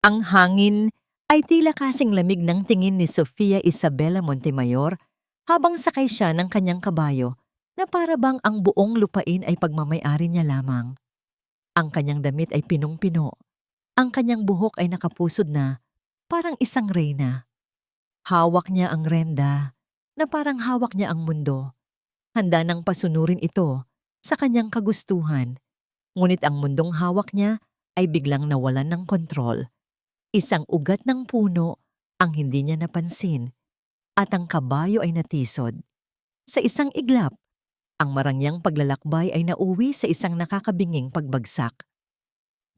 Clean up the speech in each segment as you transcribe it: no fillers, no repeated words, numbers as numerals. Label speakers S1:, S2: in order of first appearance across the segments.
S1: Ang hangin ay tila kasing lamig ng tingin ni Sofia Isabela Montemayor habang sakay siya ng kanyang kabayo na para bang ang buong lupain ay pagmamay-ari niya lamang. Ang kanyang damit ay pinong-pino. Ang kanyang buhok ay nakapusod na parang isang reyna. Hawak niya ang renda na parang hawak niya ang mundo. Handa nang pasunurin ito sa kanyang kagustuhan. Ngunit ang mundong hawak niya ay biglang nawalan ng kontrol. Isang ugat ng puno ang hindi niya napansin at ang kabayo ay natisod. Sa isang iglap, ang marangyang paglalakbay ay nauwi sa isang nakakabinging pagbagsak.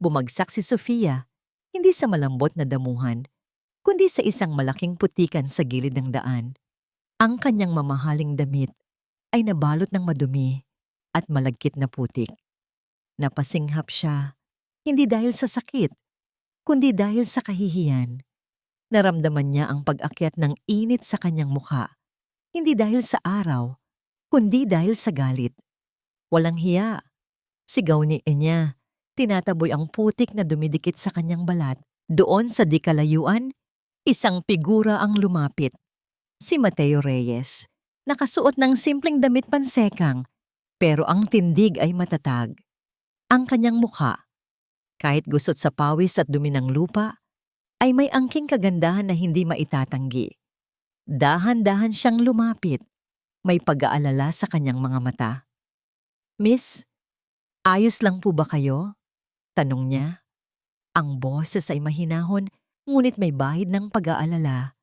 S1: Bumagsak si Sofia, hindi sa malambot na damuhan, kundi sa isang malaking putikan sa gilid ng daan. Ang kanyang mamahaling damit ay nabalot ng madumi at malagkit na putik. Napasinghap siya, hindi dahil sa sakit, kundi dahil sa kahihiyan. Naramdaman niya ang pag-akyat ng init sa kanyang mukha, hindi dahil sa araw, kundi dahil sa galit. Walang hiya. Sigaw ni Enya, tinataboy ang putik na dumidikit sa kanyang balat. Doon sa di kalayuan, isang figura ang lumapit. Si Mateo Reyes, nakasuot ng simpleng damit pansekang, pero ang tindig ay matatag. Ang kanyang mukha, kahit gusot sa pawis at dumi ng lupa, ay may angking kagandahan na hindi maitatanggi. Dahan-dahan siyang lumapit, may pag-aalala sa kanyang mga mata. "Miss, ayos lang po ba kayo?" tanong niya. Ang boses ay mahinahon, ngunit may bahid ng pag-aalala.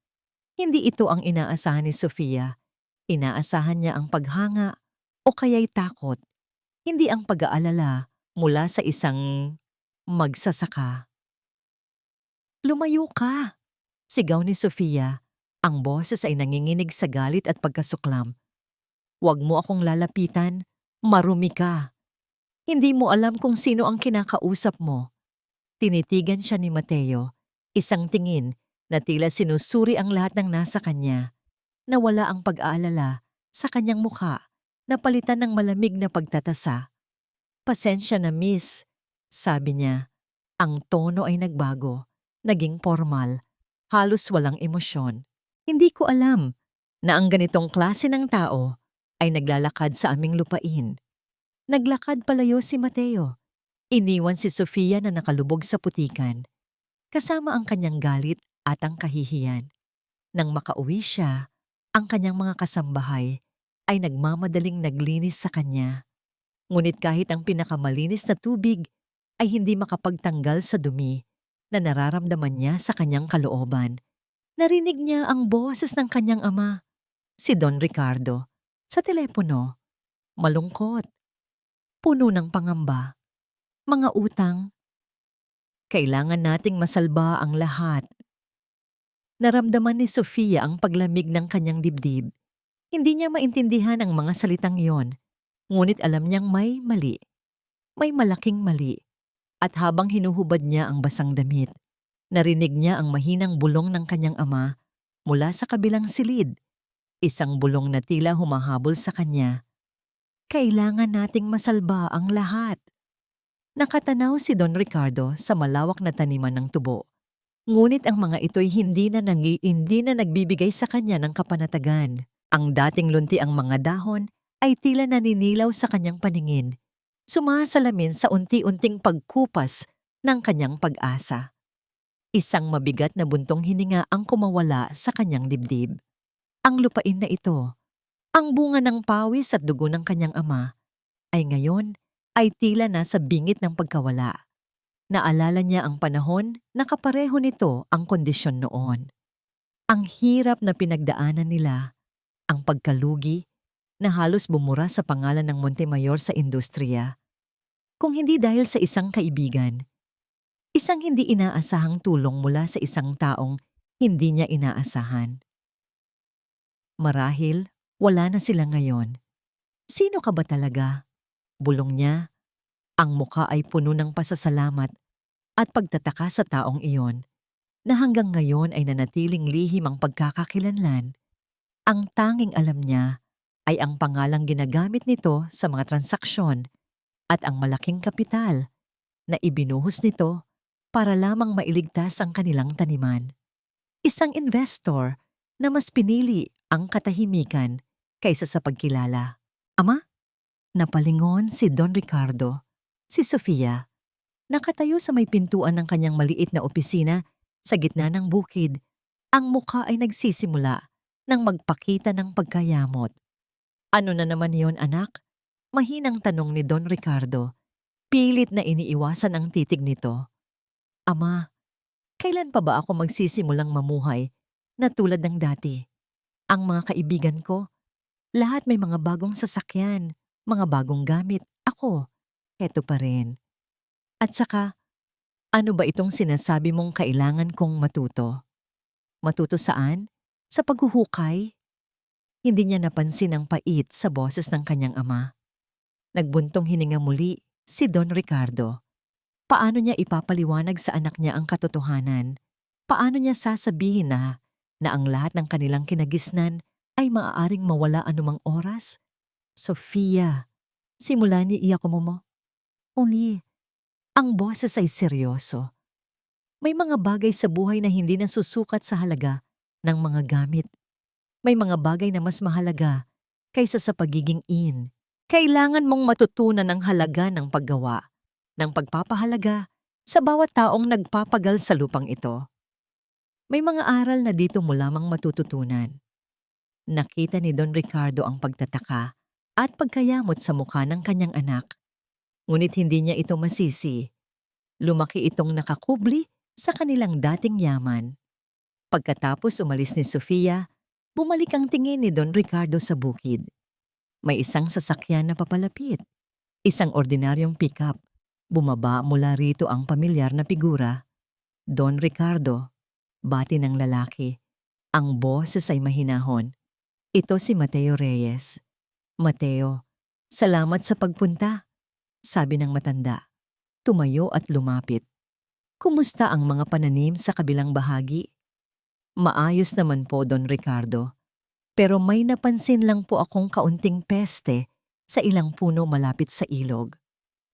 S1: Hindi ito ang inaasahan ni Sofia. Inaasahan niya ang paghanga o kaya'y takot, hindi ang pag-aalala mula sa isang magsasaka. "Lumayo ka!" sigaw ni Sofia. Ang boses ay nanginginig sa galit at pagkasuklam. "Huwag mo akong lalapitan, marumi ka. Hindi mo alam kung sino ang kinakausap mo." Tinitigan siya ni Mateo, isang tingin na tila sinusuri ang lahat ng nasa kanya. Nawala ang pag-aalala sa kanyang mukha, napalitan ng malamig na pagtatasa. "Pasensya na, miss," sabi niya. Ang tono ay nagbago, naging formal, halos walang emosyon. "Hindi ko alam na ang ganitong klase ng tao ay naglalakad sa aming lupain." Naglakad palayo si Mateo. Iniwan si Sofia na nakalubog sa putikan, kasama ang kanyang galit at ang kahihiyan. Nang makauwi siya, ang kanyang mga kasambahay ay nagmamadaling naglinis sa kanya. Ngunit kahit ang pinakamalinis na tubig ay hindi makapagtanggal sa dumi na nararamdaman niya sa kanyang kalooban. Narinig niya ang boses ng kanyang ama, si Don Ricardo, sa telepono. Malungkot, puno ng pangamba. "Mga utang, kailangan nating masalba ang lahat." Naramdaman ni Sofia ang paglamig ng kanyang dibdib. Hindi niya maintindihan ang mga salitang iyon, ngunit alam niyang may mali. May malaking mali. At habang hinuhubad niya ang basang damit, narinig niya ang mahinang bulong ng kanyang ama mula sa kabilang silid. Isang bulong na tila humahabol sa kanya. "Kailangan nating masalba ang lahat." Nakatanaw si Don Ricardo sa malawak na taniman ng tubo. Ngunit ang mga ito'y hindi na nagbibigay sa kanya ng kapanatagan. Ang dating lunti ang mga dahon ay tila naninilaw sa kanyang paningin, sumasalamin sa unti-unting pagkupas ng kanyang pag-asa. Isang mabigat na buntong hininga ang kumawala sa kanyang dibdib. Ang lupain na ito, ang bunga ng pawis at dugo ng kanyang ama, ay ngayon ay tila nasa bingit ng pagkawala. Naalala niya ang panahon na kapareho nito ang kondisyon noon. Ang hirap na pinagdaanan nila, ang pagkalugi na halos bumura sa pangalan ng Montemayor sa industriya. Kung hindi dahil sa isang kaibigan, isang hindi inaasahang tulong mula sa isang taong hindi niya inaasahan. Marahil, wala na sila ngayon. "Sino ka ba talaga?" bulong niya. Ang mukha ay puno ng pasasalamat at pagtataka sa taong iyon, na hanggang ngayon ay nanatiling lihim ang pagkakakilanlan. Ang tanging alam niya ay ang pangalang ginagamit nito sa mga transaksyon at ang malaking kapital na ibinuhos nito para lamang mailigtas ang kanilang taniman. Isang investor na mas pinili ang katahimikan kaysa sa pagkilala. Ama, napalingon si Don Ricardo. Si Sofia, nakatayo sa may pintuan ng kanyang maliit na opisina sa gitna ng bukid. Ang mukha ay nagsisimula nang magpakita ng pagkayamot. Ano na naman yon, anak? Mahinang tanong ni Don Ricardo. Pilit na iniiwasan ang titig nito. Ama, kailan pa ba ako magsisimulang mamuhay na tulad ng dati? Ang mga kaibigan ko, lahat may mga bagong sasakyan, mga bagong gamit. Ako, eto pa rin. At saka, ano ba itong sinasabi mong kailangan kong matuto? Matuto saan? Sa paghuhukay? Hindi niya napansin ang pait sa boses ng kanyang ama. Nagbuntong hininga muli si Don Ricardo. Paano niya ipapaliwanag sa anak niya ang katotohanan? Paano niya sasabihin na ang lahat ng kanilang kinagisnan ay maaaring mawala anumang oras? Sofia, simula ni iyak mo. Uli, ang boses ay seryoso. May mga bagay sa buhay na hindi nasusukat sa halaga ng mga gamit. May mga bagay na mas mahalaga kaysa sa pagiging in. Kailangan mong matutunan ang halaga ng paggawa, ng pagpapahalaga sa bawat taong nagpapagal sa lupang ito. May mga aral na dito mo lamang matututunan. Nakita ni Don Ricardo ang pagtataka at pagkayamot sa mukha ng kanyang anak. Ngunit hindi niya ito masisi. Lumaki itong nakakubli sa kanilang dating yaman. Pagkatapos umalis ni Sofia, bumalik ang tingin ni Don Ricardo sa bukid. May isang sasakyan na papalapit. Isang ordinaryong pickup. Bumaba mula rito ang pamilyar na figura. Don Ricardo, bati ng lalaki. Ang boses ay mahinahon. Ito si Mateo Reyes. Mateo, salamat sa pagpunta, sabi ng matanda. Tumayo at lumapit. Kumusta ang mga pananim sa kabilang bahagi? Maayos naman po, Don Ricardo. Pero may napansin lang po akong kaunting peste sa ilang puno malapit sa ilog.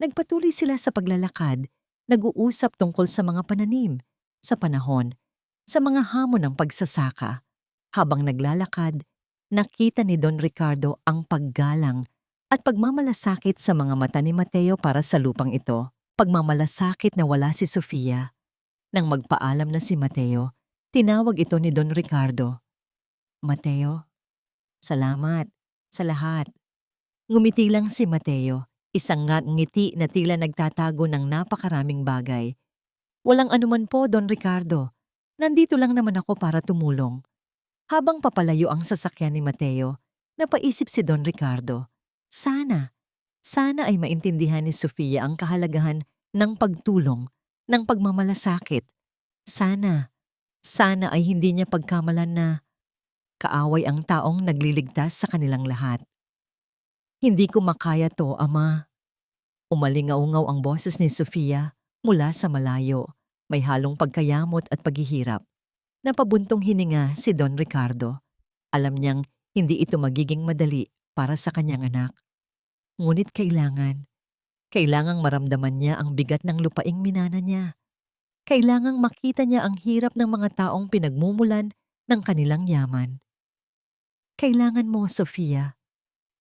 S1: Nagpatuloy sila sa paglalakad, nag-uusap tungkol sa mga pananim, sa panahon, sa mga hamon ng pagsasaka. Habang naglalakad, nakita ni Don Ricardo ang paggalang at pagmamalasakit sa mga mata ni Mateo para sa lupang ito. Pagmamalasakit na wala si Sofia. Nang magpaalam na si Mateo, tinawag ito ni Don Ricardo. Mateo, salamat sa lahat. Ngumiti lang si Mateo, isang ngiti na tila nagtatago ng napakaraming bagay. Walang anuman po, Don Ricardo. Nandito lang naman ako para tumulong. Habang papalayo ang sasakyan ni Mateo, napaisip si Don Ricardo. Sana ay maintindihan ni Sofia ang kahalagahan ng pagtulong, ng pagmamalasakit. Sana ay hindi niya pagkamalan na kaaway ang taong nagliligtas sa kanilang lahat. Hindi ko makaya to, Ama. Umalingaungaw ang boses ni Sofia mula sa malayo, may halong pagkayamot at paghihirap. Napabuntong hininga si Don Ricardo. Alam niyang hindi ito magiging madali para sa kanyang anak. Ngunit kailangang maramdaman niya ang bigat ng lupaing minana niya. Kailangang makita niya ang hirap ng mga taong pinagmumulan ng kanilang yaman. Kailangan mo, Sofia,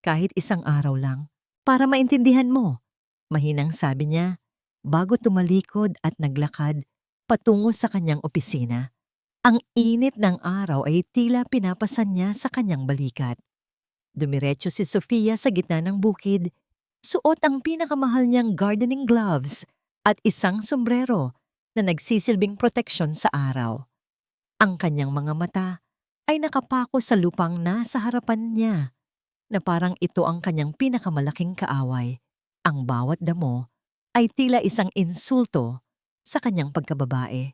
S1: kahit isang araw lang, para maintindihan mo, mahinang sabi niya, bago tumalikod at naglakad patungo sa kanyang opisina. Ang init ng araw ay tila pinapasan niya sa kanyang balikat. Dumiretso si Sofia sa gitna ng bukid, suot ang pinakamahal niyang gardening gloves at isang sombrero na nagsisilbing proteksyon sa araw. Ang kanyang mga mata ay nakapako sa lupang nasa harapan niya, na parang ito ang kanyang pinakamalaking kaaway. Ang bawat damo ay tila isang insulto sa kanyang pagkababae.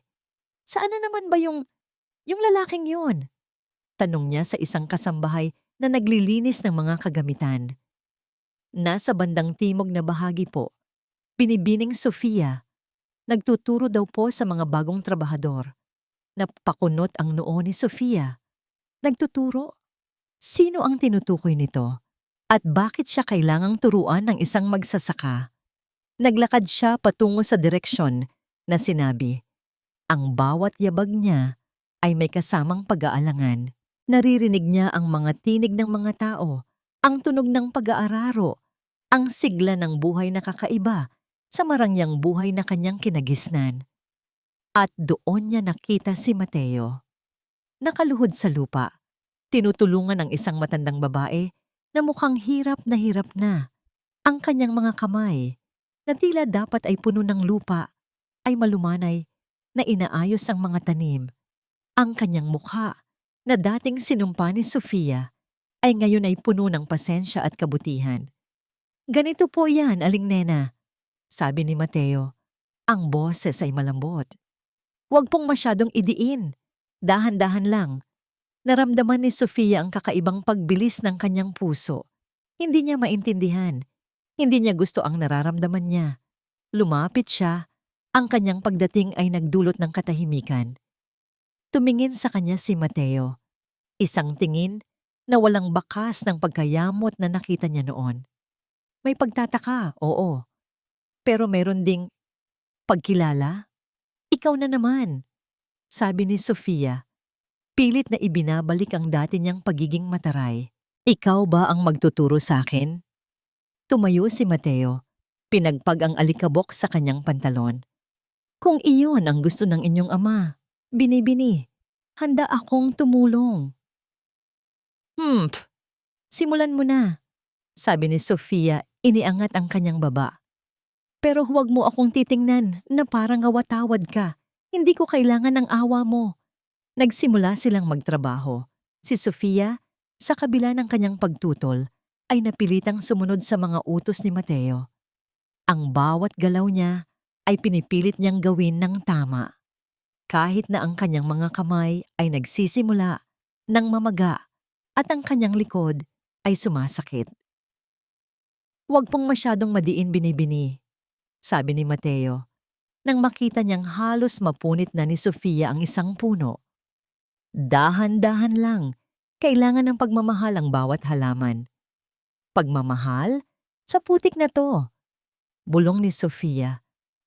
S1: Saan na naman ba yung lalaking yun? Tanong niya sa isang kasambahay na naglilinis ng mga kagamitan. Nasa bandang timog na bahagi po, binibining Sofia. Nagtuturo daw po sa mga bagong trabahador. Napakunot ang noo ni Sofia. Nagtuturo? Sino ang tinutukoy nito? At bakit siya kailangang turuan ng isang magsasaka? Naglakad siya patungo sa direksyon na sinabi, ang bawat yabag niya ay may kasamang pag-aalangan. Naririnig niya ang mga tinig ng mga tao, ang tunog ng pag-aararo, ang sigla ng buhay na kakaiba sa marangyang buhay na kanyang kinagisnan. At doon niya nakita si Mateo. Nakaluhod sa lupa, tinutulungan ang isang matandang babae na mukhang hirap na. Ang kanyang mga kamay, na tila dapat ay puno ng lupa, ay malumanay na inaayos ang mga tanim. Ang kanyang mukha, na dating sinumpa ni Sofia, ay ngayon ay puno ng pasensya at kabutihan. Ganito po yan, Aling Nena, sabi ni Mateo. Ang boses ay malambot. Huwag pong masyadong idiin. Dahan-dahan lang. Naramdaman ni Sofia ang kakaibang pagbilis ng kanyang puso. Hindi niya maintindihan. Hindi niya gusto ang nararamdaman niya. Lumapit siya. Ang kanyang pagdating ay nagdulot ng katahimikan. Tumingin sa kanya si Mateo. Isang tingin na walang bakas ng pagkayamot na nakita niya noon. May pagtataka, oo. Pero meron ding pagkilala. Ikaw na naman, sabi ni Sofia. Pilit na ibinabalik ang dati niyang pagiging mataray. Ikaw ba ang magtuturo sa akin? Tumayo si Mateo. Pinagpag ang alikabok sa kanyang pantalon. Kung iyon ang gusto ng inyong ama, Bini, handa akong tumulong. Simulan mo na, sabi ni Sofia, iniangat ang kanyang baba. Pero huwag mo akong titingnan na parang awatawad ka. Hindi ko kailangan ng awa mo. Nagsimula silang magtrabaho. Si Sofia, sa kabila ng kanyang pagtutol, ay napilitang sumunod sa mga utos ni Mateo. Ang bawat galaw niya ay pinipilit niyang gawin ng tama. Kahit na ang kanyang mga kamay ay nagsisimula ng mamaga at ang kanyang likod ay sumasakit. Huwag pong masyadong madiin, Bini, sabi ni Mateo, nang makita niyang halos mapunit na ni Sofia ang isang puno. Dahan-dahan lang, kailangan ng pagmamahal ang bawat halaman. Pagmamahal? Sa putik na to, bulong ni Sofia,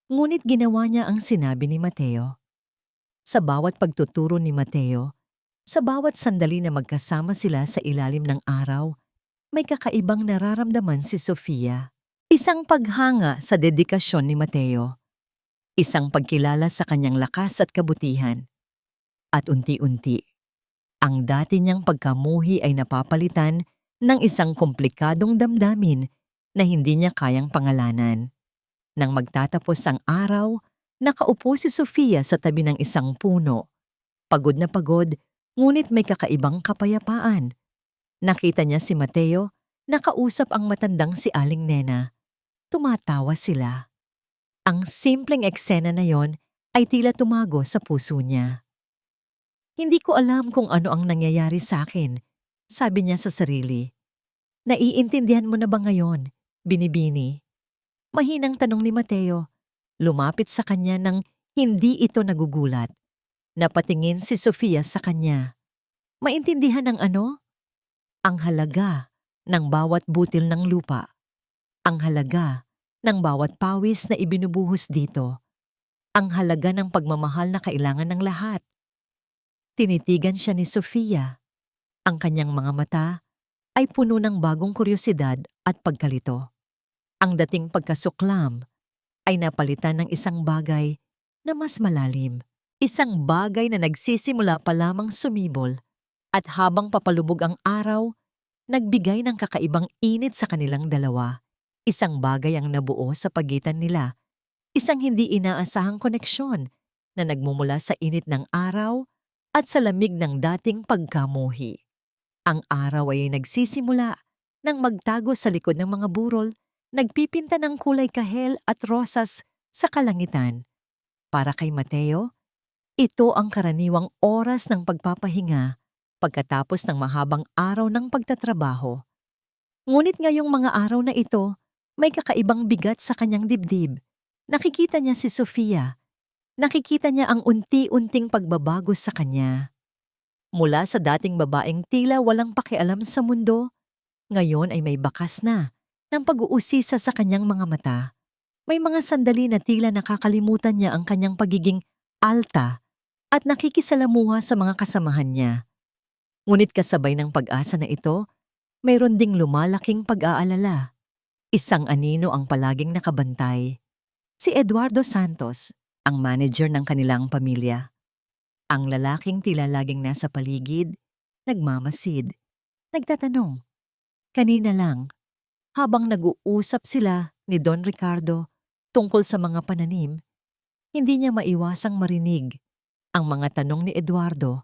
S1: ngunit ginawa niya ang sinabi ni Mateo. Sa bawat pagtuturo ni Mateo, sa bawat sandali na magkasama sila sa ilalim ng araw, may kakaibang nararamdaman si Sofia. Isang paghanga sa dedikasyon ni Mateo. Isang pagkilala sa kanyang lakas at kabutihan. At unti-unti, ang dati niyang pagkamuhi ay napapalitan ng isang komplikadong damdamin na hindi niya kayang pangalanan. Nang magtatapos ang araw, nakaupo si Sofia sa tabi ng isang puno. Pagod na pagod, ngunit may kakaibang kapayapaan. Nakita niya si Mateo, nakausap ang matandang si Aling Nena. Tumatawa sila. Ang simpleng eksena na yon ay tila tumago sa puso niya. Hindi ko alam kung ano ang nangyayari sa akin, sabi niya sa sarili. Naiintindihan mo na ba ngayon, Bini? Mahinang tanong ni Mateo. Lumapit sa kanya nang hindi ito nagugulat. Napatingin si Sofia sa kanya. Maintindihan ng ano? Ang halaga ng bawat butil ng lupa. Ang halaga ng bawat pawis na ibinubuhos dito. Ang halaga ng pagmamahal na kailangan ng lahat. Tinitigan siya ni Sofia. Ang kanyang mga mata ay puno ng bagong kuryosidad at pagkalito. Ang dating pagkasuklam ay napalitan ng isang bagay na mas malalim. Isang bagay na nagsisimula pa lamang sumibol at habang papalubog ang araw, nagbigay ng kakaibang init sa kanilang dalawa. Isang bagay ang nabuo sa pagitan nila. Isang hindi inaasahang koneksyon na nagmumula sa init ng araw at sa lamig ng dating pagkamuhi. Ang araw ay nagsisimula nang magtago sa likod ng mga burol, nagpipinta ng kulay kahel at rosas sa kalangitan. Para kay Mateo, ito ang karaniwang oras ng pagpapahinga pagkatapos ng mahabang araw ng pagtatrabaho. Ngunit ngayong mga araw na ito, may kakaibang bigat sa kanyang dibdib. Nakikita niya si Sofia. Nakikita niya ang unti-unting pagbabago sa kanya. Mula sa dating babaeng tila walang pakialam sa mundo, ngayon ay may bakas na ng pag-uusisa sa kanyang mga mata. May mga sandali na tila nakakalimutan niya ang kanyang pagiging alta at nakikisalamuha sa mga kasamahan niya. Ngunit kasabay ng pag-asa na ito, mayroon ding lumalaking pag-aalala. Isang anino ang palaging nakabantay. Si Eduardo Santos, ang manager ng kanilang pamilya. Ang lalaking tila laging nasa paligid, nagmamasid, nagtatanong. Kanina lang, habang nag-uusap sila ni Don Ricardo tungkol sa mga pananim, hindi niya maiwasang marinig ang mga tanong ni Eduardo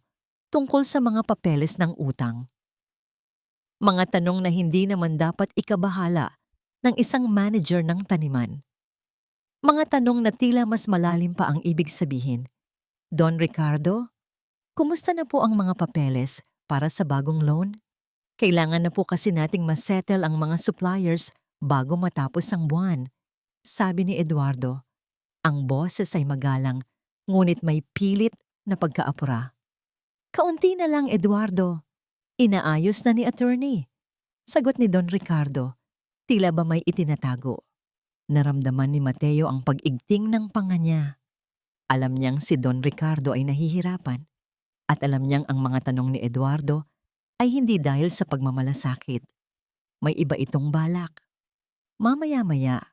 S1: tungkol sa mga papeles ng utang. Mga tanong na hindi naman dapat ikabahala ng isang manager ng taniman. Mga tanong na tila mas malalim pa ang ibig sabihin. Don Ricardo, kumusta na po ang mga papeles para sa bagong loan? Kailangan na po kasi nating masettle ang mga suppliers bago matapos ang buwan. Sabi ni Eduardo. Ang boses ay magalang, ngunit may pilit na pagkaapura. Kaunti na lang, Eduardo. Inaayos na ni attorney. Sagot ni Don Ricardo. Tila ba may itinatago? Naramdaman ni Mateo ang pag-igting ng panga niya. Alam niyang si Don Ricardo ay nahihirapan at alam niyang ang mga tanong ni Eduardo ay hindi dahil sa pagmamalasakit. May iba itong balak. Mamaya-maya,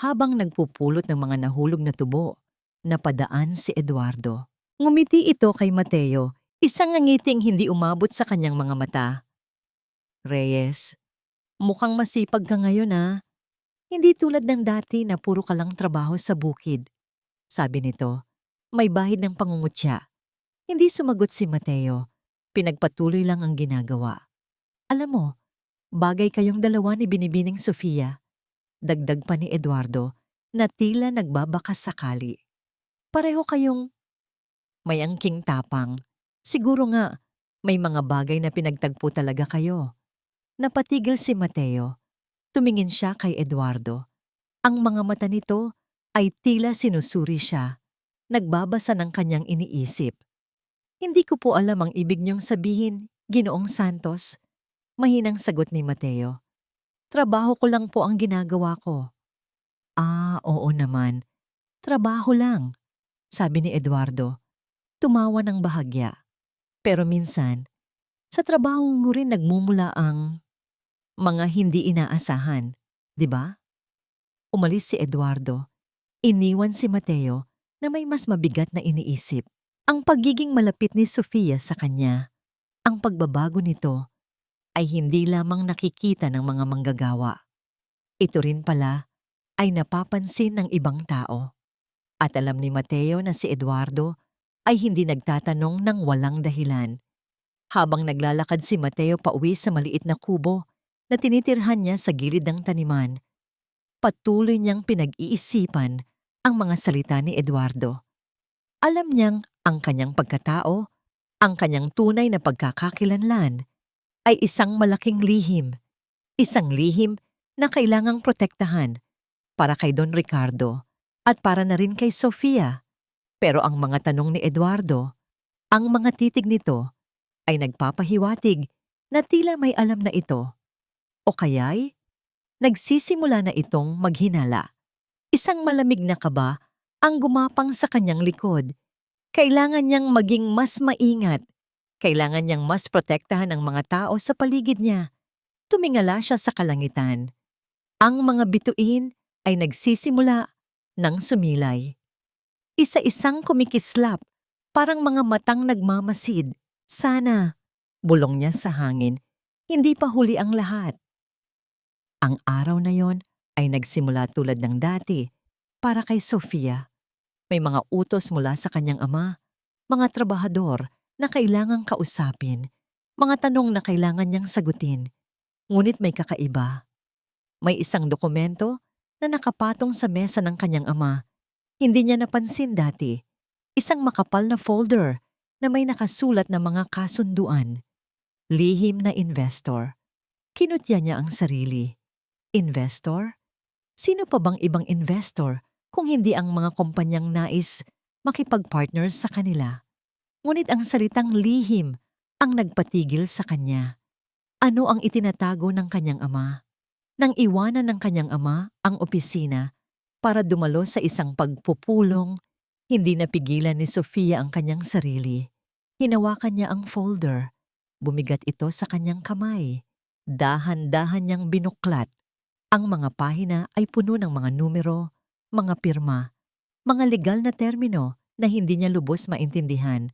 S1: habang nagpupulot ng mga nahulog na tubo, napadaan si Eduardo. Ngumiti ito kay Mateo, isang ngiting hindi umabot sa kanyang mga mata. Reyes, mukhang masipag ka ngayon ah. Hindi tulad ng dati na puro ka lang trabaho sa bukid. Sabi nito, may bahid ng pangungutya. Hindi sumagot si Mateo. Pinagpatuloy lang ang ginagawa. Alam mo, bagay kayong dalawa ni Binibining Sofia. Dagdag pa ni Eduardo na tila nagbabakas sakali. Pareho kayong may angking tapang. Siguro nga, may mga bagay na pinagtagpo talaga kayo. Napatigil si Mateo. Tumingin siya kay Eduardo. Ang mga mata nito ay tila sinusuri siya. Nagbabasa ng kanyang iniisip. Hindi ko po alam ang ibig niyong sabihin, Ginoong Santos. Mahinang sagot ni Mateo. Trabaho ko lang po ang ginagawa ko. Ah, oo naman. Trabaho lang, sabi ni Eduardo. Tumawa ng bahagya. Pero minsan, sa trabaho mo rin nagmumula ang mga hindi inaasahan, di ba? Umalis si Eduardo. Iniwan si Mateo na may mas mabigat na iniisip. Ang pagiging malapit ni Sofia sa kanya, ang pagbabago nito, ay hindi lamang nakikita ng mga manggagawa. Ito rin pala ay napapansin ng ibang tao. At alam ni Mateo na si Eduardo ay hindi nagtatanong ng walang dahilan. Habang naglalakad si Mateo pauwi sa maliit na kubo na tinitirhan niya sa gilid ng taniman, patuloy niyang pinag-iisipan ang mga salita ni Eduardo. Alam niyang ang kanyang pagkatao, ang kanyang tunay na pagkakakilanlan, ay isang malaking lihim. Isang lihim na kailangang protektahan para kay Don Ricardo at para na rin kay Sofia. Pero ang mga tanong ni Eduardo, ang mga titig nito, ay nagpapahiwatig na tila may alam na ito. O kaya'y nagsisimula na itong maghinala. Isang malamig na kaba ang gumapang sa kanyang likod. Kailangan niyang maging mas maingat. Kailangan niyang mas protektahan ang mga tao sa paligid niya. Tumingala siya sa kalangitan. Ang mga bituin ay nagsisimula ng sumilay. Isa-isang kumikislap, parang mga matang nagmamasid. Sana, bulong niya sa hangin, hindi pa huli ang lahat. Ang araw na yon ay nagsimula tulad ng dati para kay Sofia. May mga utos mula sa kanyang ama, mga trabahador na kailangang kausapin, mga tanong na kailangan niyang sagutin. Ngunit may kakaiba. May isang dokumento na nakapatong sa mesa ng kanyang ama. Hindi niya napansin dati. Isang makapal na folder na may nakasulat na mga kasunduan. Lihim na investor. Kinutya niya ang sarili. Investor? Sino pa bang ibang investor kung hindi ang mga kumpanyang nais makipag-partners sa kanila? Ngunit ang salitang lihim ang nagpatigil sa kanya. Ano ang itinatago ng kanyang ama? Nang iwanan ng kanyang ama ang opisina, para dumalo sa isang pagpupulong. Hindi napigilan ni Sofia ang kanyang sarili. Hinawakan niya ang folder. Bumigat ito sa kanyang kamay. Dahan-dahan niyang binuklat. Ang mga pahina ay puno ng mga numero, mga pirma, mga legal na termino na hindi niya lubos maintindihan.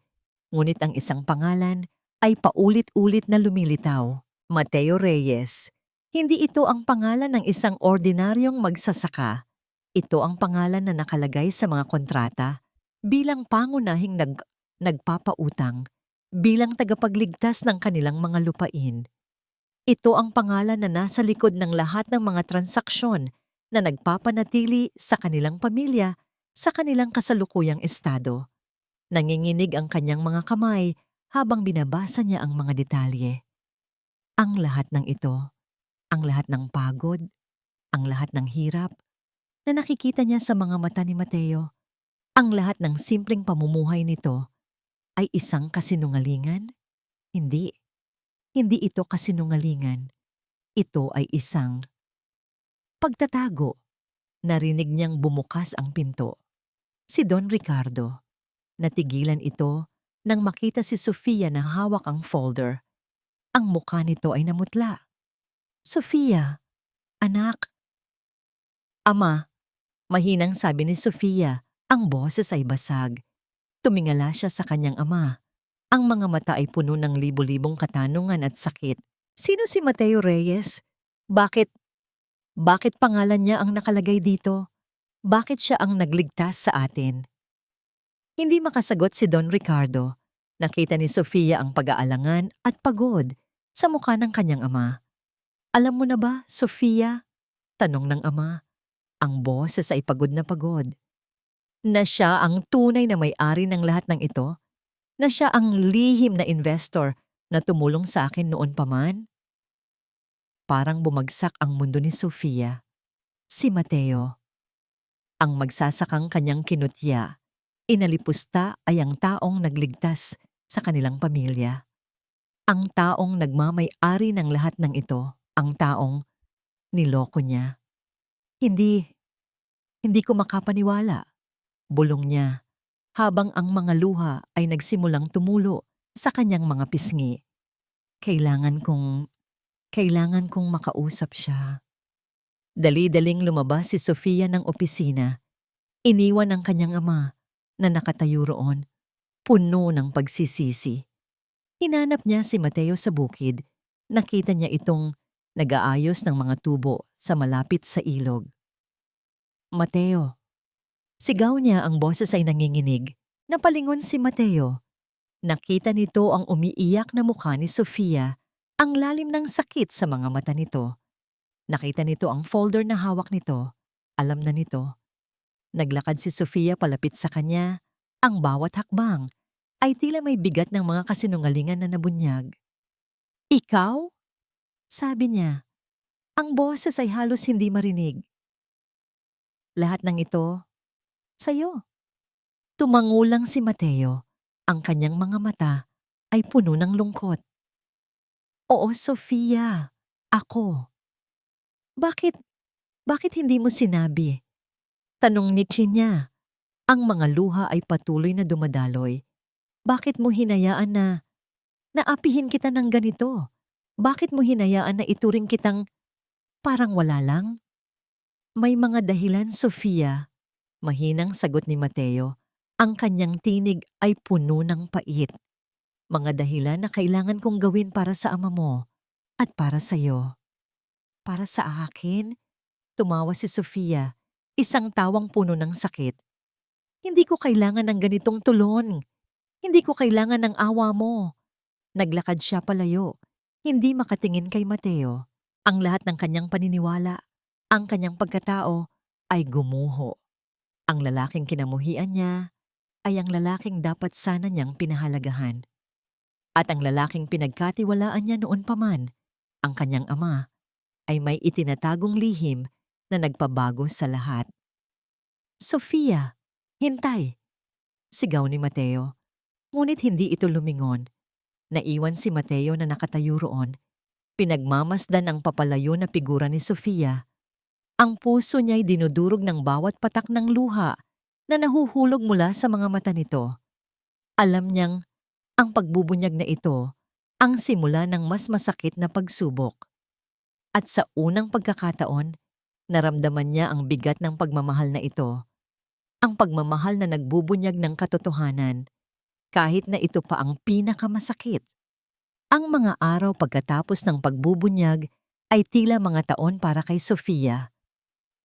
S1: Ngunit ang isang pangalan ay paulit-ulit na lumilitaw. Mateo Reyes. Hindi ito ang pangalan ng isang ordinaryong magsasaka. Ito ang pangalan na nakalagay sa mga kontrata bilang pangunahing nagpapautang, bilang tagapagligtas ng kanilang mga lupain. Ito ang pangalan na nasa likod ng lahat ng mga transaksyon na nagpapanatili sa kanilang pamilya sa kanilang kasalukuyang estado. Nanginginig ang kanyang mga kamay habang binabasa niya ang mga detalye. Ang lahat ng ito, ang lahat ng pagod, ang lahat ng hirap na nakikita niya sa mga mata ni Mateo, ang lahat ng simpleng pamumuhay nito ay isang kasinungalingan? Hindi. Hindi ito kasinungalingan. Ito ay isang pagtatago. Narinig niyang bumukas ang pinto. Si Don Ricardo. Natigilan ito nang makita si Sofia na hawak ang folder. Ang mukha nito ay namutla. Sofia, anak. Ama, mahinang sabi ni Sofia, ang boses ay basag. Tumingala siya sa kanyang ama. Ang mga mata ay puno ng libo-libong katanungan at sakit. Sino si Mateo Reyes? Bakit pangalan niya ang nakalagay dito? Bakit siya ang nagligtas sa atin? Hindi makasagot si Don Ricardo. Nakita ni Sofia ang pag-aalangan at pagod sa mukha ng kanyang ama. Alam mo na ba, Sofia? Tanong ng ama. Ang boses ay pagod na pagod. Na siya ang tunay na may-ari ng lahat ng ito? Na siya ang lihim na investor na tumulong sa akin noon pa man? Parang bumagsak ang mundo ni Sofia. Si Mateo. Ang magsasakang kanyang kinutya, inalipusta ay ang taong nagligtas sa kanilang pamilya. Ang taong nagmamay-ari ng lahat ng ito, ang taong niloko niya. Hindi ko makapaniwala. Bulong niya. Habang ang mga luha ay nagsimulang tumulo sa kanyang mga pisngi. Kailangan kong makausap siya. Dali-daling lumabas si Sofia ng opisina. Iniwan ang kanyang ama na nakatayo roon, puno ng pagsisisi. Hinanap niya si Mateo sa bukid. Nakita niya itong nag-aayos ng mga tubo sa malapit sa ilog. Mateo. Sigaw niya, ang boses ay nanginginig. Napalingon si Mateo. Nakita nito ang umiiyak na mukha ni Sofia, ang lalim ng sakit sa mga mata nito. Nakita nito ang folder na hawak nito. Alam na nito. Naglakad si Sofia palapit sa kanya. Ang bawat hakbang ay tila may bigat ng mga kasinungalingan na nabunyag. Ikaw? Sabi niya. Ang boses ay halos hindi marinig. Lahat ng ito, sa'yo. Tumangulang si Mateo. Ang kanyang mga mata ay puno ng lungkot. Oo, Sofia. Ako. Bakit hindi mo sinabi? Tanong ni Chinya. Ang mga luha ay patuloy na dumadaloy. Bakit mo hinayaan na naapihin kita ng ganito? Bakit mo hinayaan na ituring kitang parang wala lang? May mga dahilan, Sofia. Mahinang sagot ni Mateo. Ang kanyang tinig ay puno ng pait. Mga dahilan na kailangan kong gawin para sa ama mo at para sa iyo. Para sa akin? Tumawa si Sofia, isang tawang puno ng sakit. Hindi ko kailangan ng ganitong tulong. Hindi ko kailangan ng awa mo. Naglakad siya palayo, hindi makatingin kay Mateo. Ang lahat ng kanyang paniniwala, ang kanyang pagkatao ay gumuho. Ang lalaking kinamuhian niya ay ang lalaking dapat sana niyang pinahalagahan. At ang lalaking pinagkatiwalaan niya noon pa man, ang kanyang ama, ay may itinatagong lihim na nagpabago sa lahat. Sofia, hintay! Sigaw ni Mateo. Ngunit hindi ito lumingon. Naiwan si Mateo na nakatayo roon. Pinagmamasdan ang papalayo na figura ni Sofia. Ang puso niya'y dinudurog ng bawat patak ng luha na nahuhulog mula sa mga mata nito. Alam niyang ang pagbubunyag na ito ang simula ng mas masakit na pagsubok. At sa unang pagkakataon, naramdaman niya ang bigat ng pagmamahal na ito. Ang pagmamahal na nagbubunyag ng katotohanan, kahit na ito pa ang pinakamasakit. Ang mga araw pagkatapos ng pagbubunyag ay tila mga taon para kay Sofia.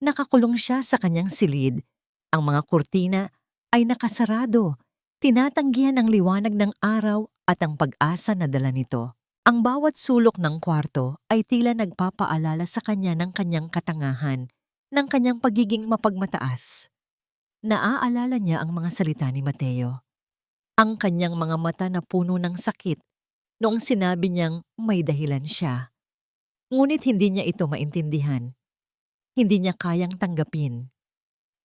S1: Nakakulong siya sa kanyang silid. Ang mga kurtina ay nakasarado, tinatanggihan ang liwanag ng araw at ang pag-asa na dala nito. Ang bawat sulok ng kwarto ay tila nagpapaalala sa kanya ng kanyang katangahan, ng kanyang pagiging mapagmataas. Naaalala niya ang mga salita ni Mateo. Ang kanyang mga mata na puno ng sakit noong sinabi niyang may dahilan siya. Ngunit hindi niya ito maintindihan. Hindi niya kayang tanggapin.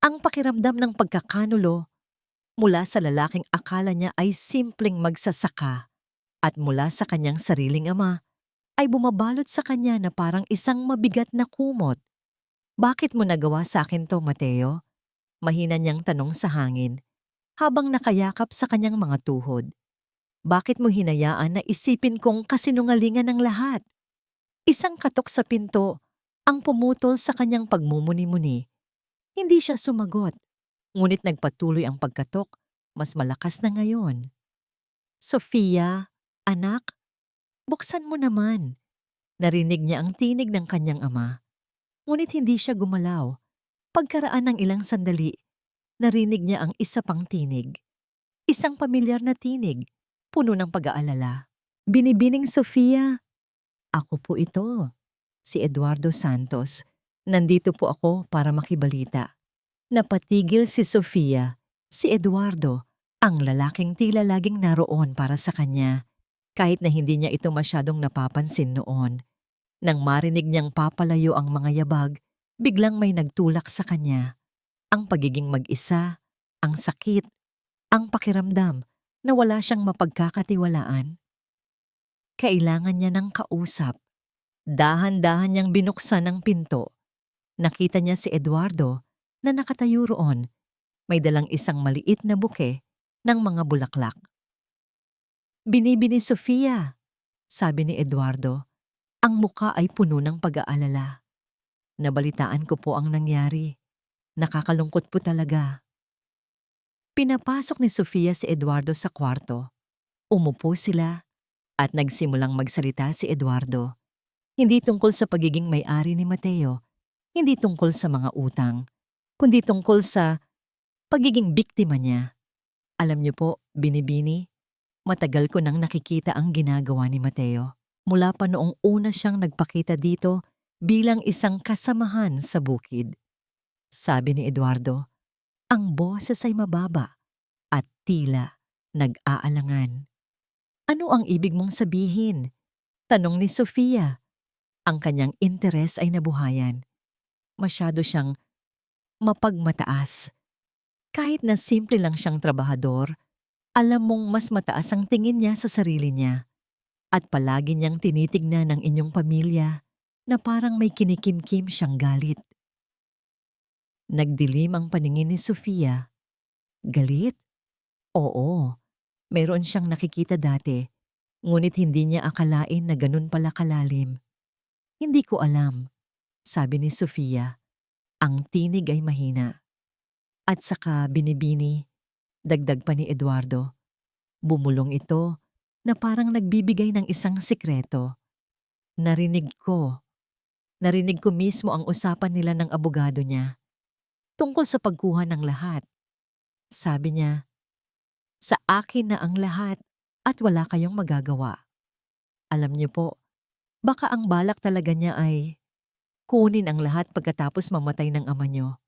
S1: Ang pakiramdam ng pagkakanulo mula sa lalaking akala niya ay simpleng magsasaka at mula sa kanyang sariling ama ay bumabalot sa kanya na parang isang mabigat na kumot. Bakit mo nagawa sa akin to, Mateo? Mahina niyang tanong sa hangin habang nakayakap sa kanyang mga tuhod. Bakit mo hinayaan na isipin kong kasinungalingan ng lahat? Isang katok sa pinto ang pumutol sa kanyang pagmumuni-muni. Hindi siya sumagot, ngunit nagpatuloy ang pagkatok, mas malakas na ngayon. Sofia, anak, buksan mo naman. Narinig niya ang tinig ng kanyang ama, ngunit hindi siya gumalaw. Pagkaraan ng ilang sandali, narinig niya ang isa pang tinig. Isang pamilyar na tinig, puno ng pag-aalala. Binibining Sofia, ako po ito, si Eduardo Santos. Nandito po ako para makibalita. Napatigil si Sofia, si Eduardo, ang lalaking tila laging naroon para sa kanya, kahit na hindi niya ito masyadong napapansin noon. Nang marinig niyang papalayo ang mga yabag, biglang may nagtulak sa kanya. Ang pagiging mag-isa, ang sakit, ang pakiramdam na wala siyang mapagkakatiwalaan. Kailangan niya ng kausap. Dahan-dahan niyang binuksan ang pinto. Nakita niya si Eduardo na nakatayo roon. May dalang isang maliit na buke ng mga bulaklak. Binibini Sofia, sabi ni Eduardo. Ang muka ay puno ng pag-aalala. Nabalitaan ko po ang nangyari. Nakakalungkot po talaga. Pinapasok ni Sofia si Eduardo sa kwarto. Umupo sila at nagsimulang magsalita si Eduardo. Hindi tungkol sa pagiging may-ari ni Mateo, hindi tungkol sa mga utang, kundi tungkol sa pagiging biktima niya. Alam niyo po, Binibini, matagal ko nang nakikita ang ginagawa ni Mateo. Mula pa noong una siyang nagpakita dito bilang isang kasamahan sa bukid. Sabi ni Eduardo, ang boses ay mababa at tila nag-aalangan. Ano ang ibig mong sabihin? Tanong ni Sofia. Ang kanyang interes ay nabuhayan. Masyado siyang mapagmataas. Kahit na simple lang siyang trabahador, alam mong mas mataas ang tingin niya sa sarili niya. At palagi niyang tinitignan ang inyong pamilya na parang may kinikimkim siyang galit. Nagdilim ang paningin ni Sofia. Galit? Oo, mayroon siyang nakikita dati, ngunit hindi niya akalain na ganun pala kalalim. Hindi ko alam, sabi ni Sofia. Ang tinig ay mahina. At saka Binibini, dagdag pa ni Eduardo. Bumulong ito na parang nagbibigay ng isang sikreto. Narinig ko mismo ang usapan nila ng abogado niya. Tungkol sa pagkuha ng lahat. Sabi niya, sa akin na ang lahat at wala kayong magagawa. Alam niyo po, baka ang balak talaga niya ay kunin ang lahat pagkatapos mamatay ng ama niyo.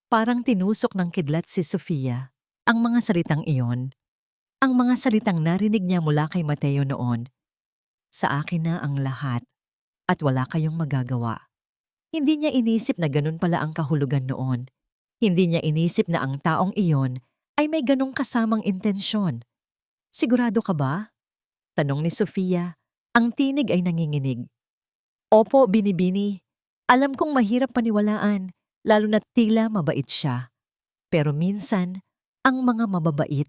S1: Parang tinusok ng kidlat si Sofia ang mga salitang iyon. Ang mga salitang narinig niya mula kay Mateo noon. Sa akin na ang lahat at wala kayong magagawa. Hindi niya inisip na ganun pala ang kahulugan noon. Hindi niya inisip na ang taong iyon ay may ganong kasamang intensyon. Sigurado ka ba? Tanong ni Sofia. Ang tinig ay nanginginig. Opo, Binibini. Alam kong mahirap paniwalaan, lalo na tila mabait siya. Pero minsan, ang mga mababait,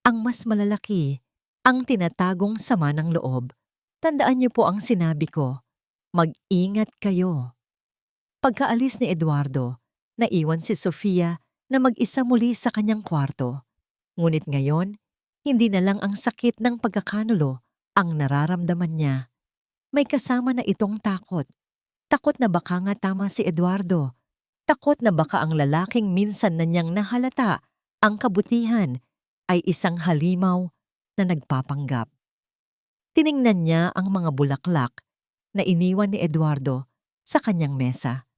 S1: ang mas malalaki, ang tinatagong sama ng loob. Tandaan niyo po ang sinabi ko, mag-ingat kayo. Pagkaalis ni Eduardo, naiwan si Sofia na mag-isa muli sa kanyang kwarto. Ngunit ngayon, hindi na lang ang sakit ng pagkakanulo ang nararamdaman niya. May kasama na itong takot. Takot na baka nga tama si Eduardo. Takot na baka ang lalaking minsan na niyang nahalata ang kabutihan ay isang halimaw na nagpapanggap. Tiningnan niya ang mga bulaklak na iniwan ni Eduardo sa kanyang mesa.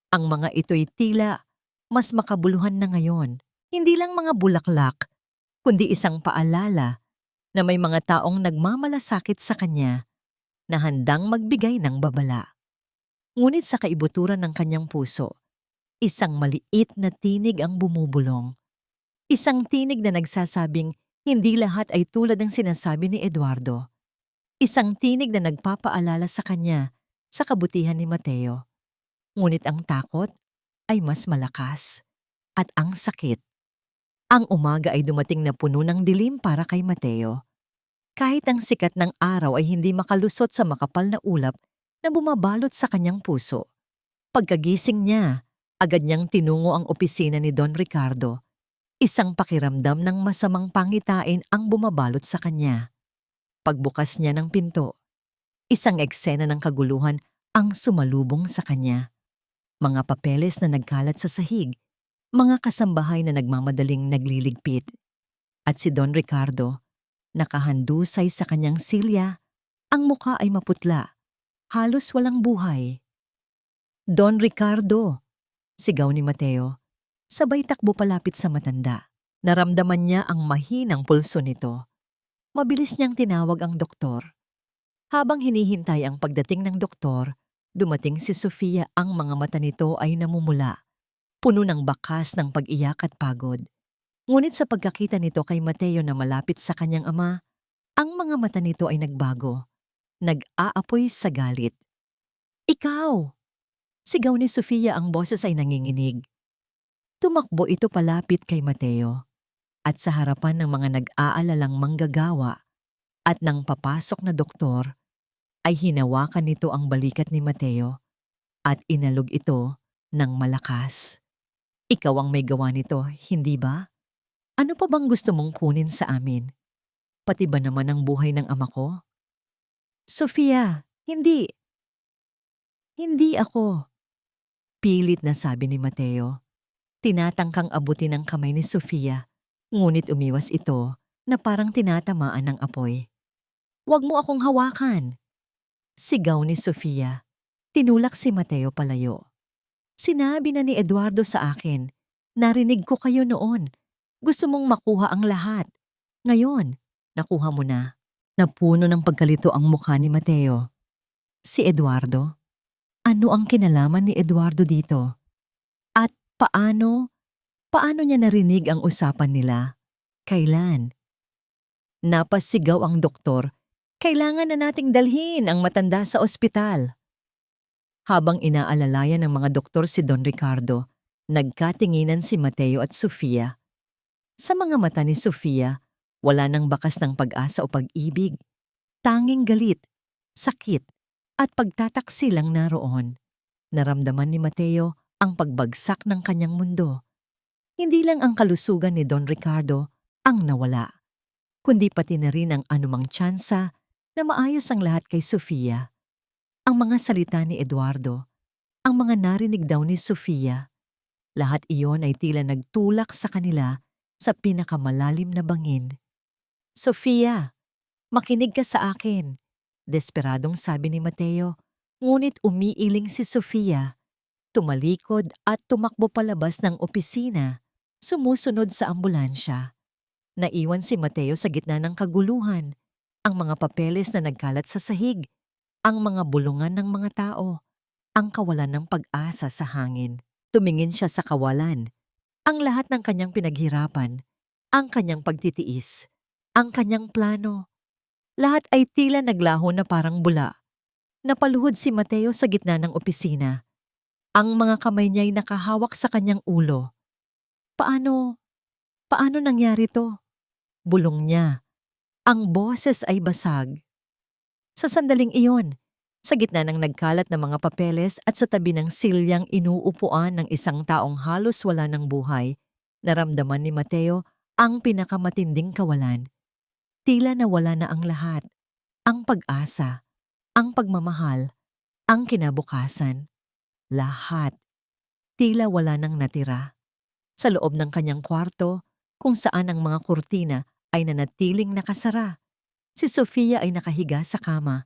S1: Ang mga ito'y tila mas makabuluhan na ngayon. Hindi lang mga bulaklak, kundi isang paalala na may mga taong nagmamalasakit sa kanya na handang magbigay ng babala. Ngunit sa kaibuturan ng kanyang puso, isang maliit na tinig ang bumubulong. Isang tinig na nagsasabing hindi lahat ay tulad ng sinasabi ni Eduardo. Isang tinig na nagpapaalala sa kanya sa kabutihan ni Mateo. Ngunit ang takot ay mas malakas at ang sakit. Ang umaga ay dumating na puno ng dilim para kay Mateo. Kahit ang sikat ng araw ay hindi makalusot sa makapal na ulap na bumabalot sa kanyang puso. Pagkagising niya, agad niyang tinungo ang opisina ni Don Ricardo. Isang pakiramdam ng masamang pangitain ang bumabalot sa kanya. Pagbukas niya ng pinto, isang eksena ng kaguluhan ang sumalubong sa kanya. Mga papeles na nagkalat sa sahig, mga kasambahay na nagmamadaling nagliligpit. At si Don Ricardo, nakahandusay sa kanyang silya, ang muka ay maputla, halos walang buhay. Don Ricardo, sigaw ni Mateo, sabay takbo palapit sa matanda. Naramdaman niya ang mahinang pulso nito. Mabilis niyang tinawag ang doktor. Habang hinihintay ang pagdating ng doktor, dumating si Sofia. Ang mga mata nito ay namumula, puno ng bakas ng pag-iyak at pagod. Ngunit sa pagkakita nito kay Mateo na malapit sa kanyang ama, ang mga mata nito ay nagbago, nag-aapoy sa galit. Ikaw! Sigaw ni Sofia, ang boses ay nanginginig. Tumakbo ito palapit kay Mateo. At sa harapan ng mga nag-aalalang manggagawa at ng papasok na doktor, ay hinawakan nito ang balikat ni Mateo at inalog ito ng malakas. Ikaw ang may gawa nito, hindi ba? Ano pa bang gusto mong kunin sa amin? Pati ba naman ang buhay ng ama ko? Sofia, hindi. Hindi ako. Pilit na sabi ni Mateo. Tinatangkang abutin ng kamay ni Sofia. Ngunit umiwas ito na parang tinatamaan ng apoy. Huwag mo akong hawakan! Sigaw ni Sofia. Tinulak si Mateo palayo. Sinabi na ni Eduardo sa akin, narinig ko kayo noon. Gusto mong makuha ang lahat. Ngayon, nakuha mo na. Napuno ng pagkalito ang mukha ni Mateo. Si Eduardo? Ano ang kinalaman ni Eduardo dito? At paano niya narinig ang usapan nila? Kailan? Napasigaw ang doktor, kailangan na nating dalhin ang matanda sa ospital. Habang inaalalayan ng mga doktor si Don Ricardo, nagkatinginan si Mateo at Sofia. Sa mga mata ni Sofia, wala nang bakas ng pag-asa o pag-ibig. Tanging galit, sakit, at pagtataksi lang naroon. Naramdaman ni Mateo ang pagbagsak ng kanyang mundo. Hindi lang ang kalusugan ni Don Ricardo ang nawala, kundi pati na rin ang anumang tsansa na maayos ang lahat kay Sofia. Ang mga salita ni Eduardo, ang mga narinig daw ni Sofia, lahat iyon ay tila nagtulak sa kanila sa pinakamalalim na bangin. Sofia, makinig ka sa akin, desperadong sabi ni Mateo, ngunit umiiling si Sofia. Tumalikod at tumakbo palabas ng opisina. Sumusunod sa ambulansya. Naiwan si Mateo sa gitna ng kaguluhan, ang mga papeles na nagkalat sa sahig, ang mga bulungan ng mga tao, ang kawalan ng pag-asa sa hangin. Tumingin siya sa kawalan, ang lahat ng kanyang pinaghirapan, ang kanyang pagtitiis, ang kanyang plano. Lahat ay tila naglaho na parang bula. Napaluhod si Mateo sa gitna ng opisina. Ang mga kamay niya'y nakahawak sa kanyang ulo. Paano, paano nangyari to? Bulong niya. Ang boses ay basag. Sa sandaling iyon, sa gitna ng nagkalat na mga papeles at sa tabi ng silyang inuupuan ng isang taong halos wala ng buhay, naramdaman ni Mateo ang pinakamatinding kawalan. Tila nawala na ang lahat, ang pag-asa, ang pagmamahal, ang kinabukasan. Lahat. Tila wala nang natira. Sa loob ng kanyang kwarto, kung saan ang mga kurtina ay nanatiling nakasara, si Sofia ay nakahiga sa kama.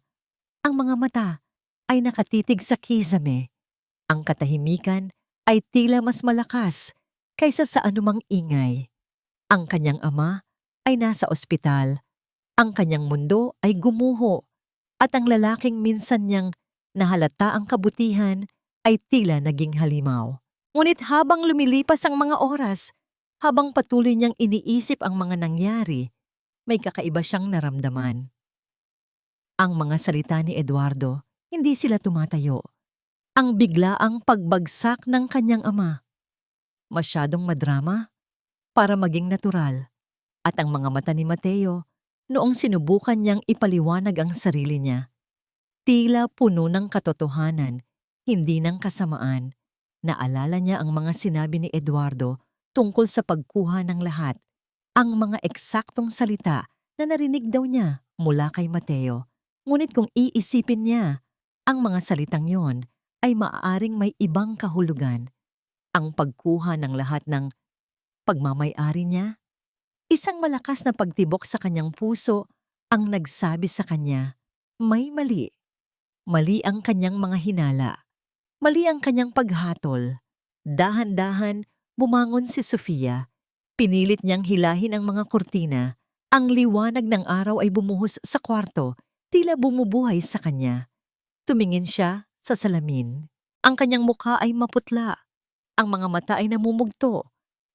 S1: Ang mga mata ay nakatitig sa kisame. Ang katahimikan ay tila mas malakas kaysa sa anumang ingay. Ang kanyang ama ay nasa ospital. Ang kanyang mundo ay gumuho. At ang lalaking minsan niyang nahalata ang kabutihan ay tila naging halimaw. Ngunit habang lumilipas ang mga oras, habang patuloy niyang iniisip ang mga nangyari, may kakaiba siyang naramdaman. Ang mga salita ni Eduardo, hindi sila tumatayo. Ang biglaang pagbagsak ng kanyang ama. Masyadong madrama para maging natural. At ang mga mata ni Mateo, noong sinubukan niyang ipaliwanag ang sarili niya, tila puno ng katotohanan, hindi ng kasamaan. Naalala niya ang mga sinabi ni Eduardo tungkol sa pagkuha ng lahat, ang mga eksaktong salita na narinig daw niya mula kay Mateo. Ngunit kung iisipin niya, ang mga salitang yon ay maaaring may ibang kahulugan. Ang pagkuha ng lahat ng pagmamay-ari niya, isang malakas na pagtibok sa kanyang puso ang nagsabi sa kanya, may mali. Mali ang kanyang mga hinala. Mali ang kanyang paghatol. Dahan-dahan, bumangon si Sofia. Pinilit niyang hilahin ang mga kurtina. Ang liwanag ng araw ay bumuhos sa kwarto, tila bumubuhay sa kanya. Tumingin siya sa salamin. Ang kanyang mukha ay maputla. Ang mga mata ay namumugto.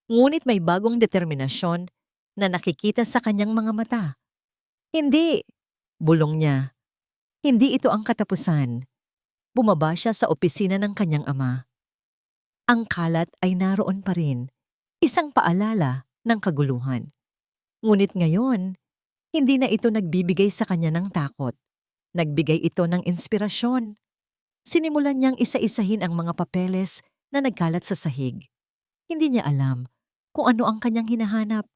S1: Ngunit may bagong determinasyon na nakikita sa kanyang mga mata. Hindi, bulong niya. Hindi ito ang katapusan. Bumaba siya sa opisina ng kanyang ama. Ang kalat ay naroon pa rin, isang paalala ng kaguluhan. Ngunit ngayon, hindi na ito nagbibigay sa kanya ng takot. Nagbigay ito ng inspirasyon. Sinimulan niyang isa-isahin ang mga papeles na nagkalat sa sahig. Hindi niya alam kung ano ang kanyang hinahanap,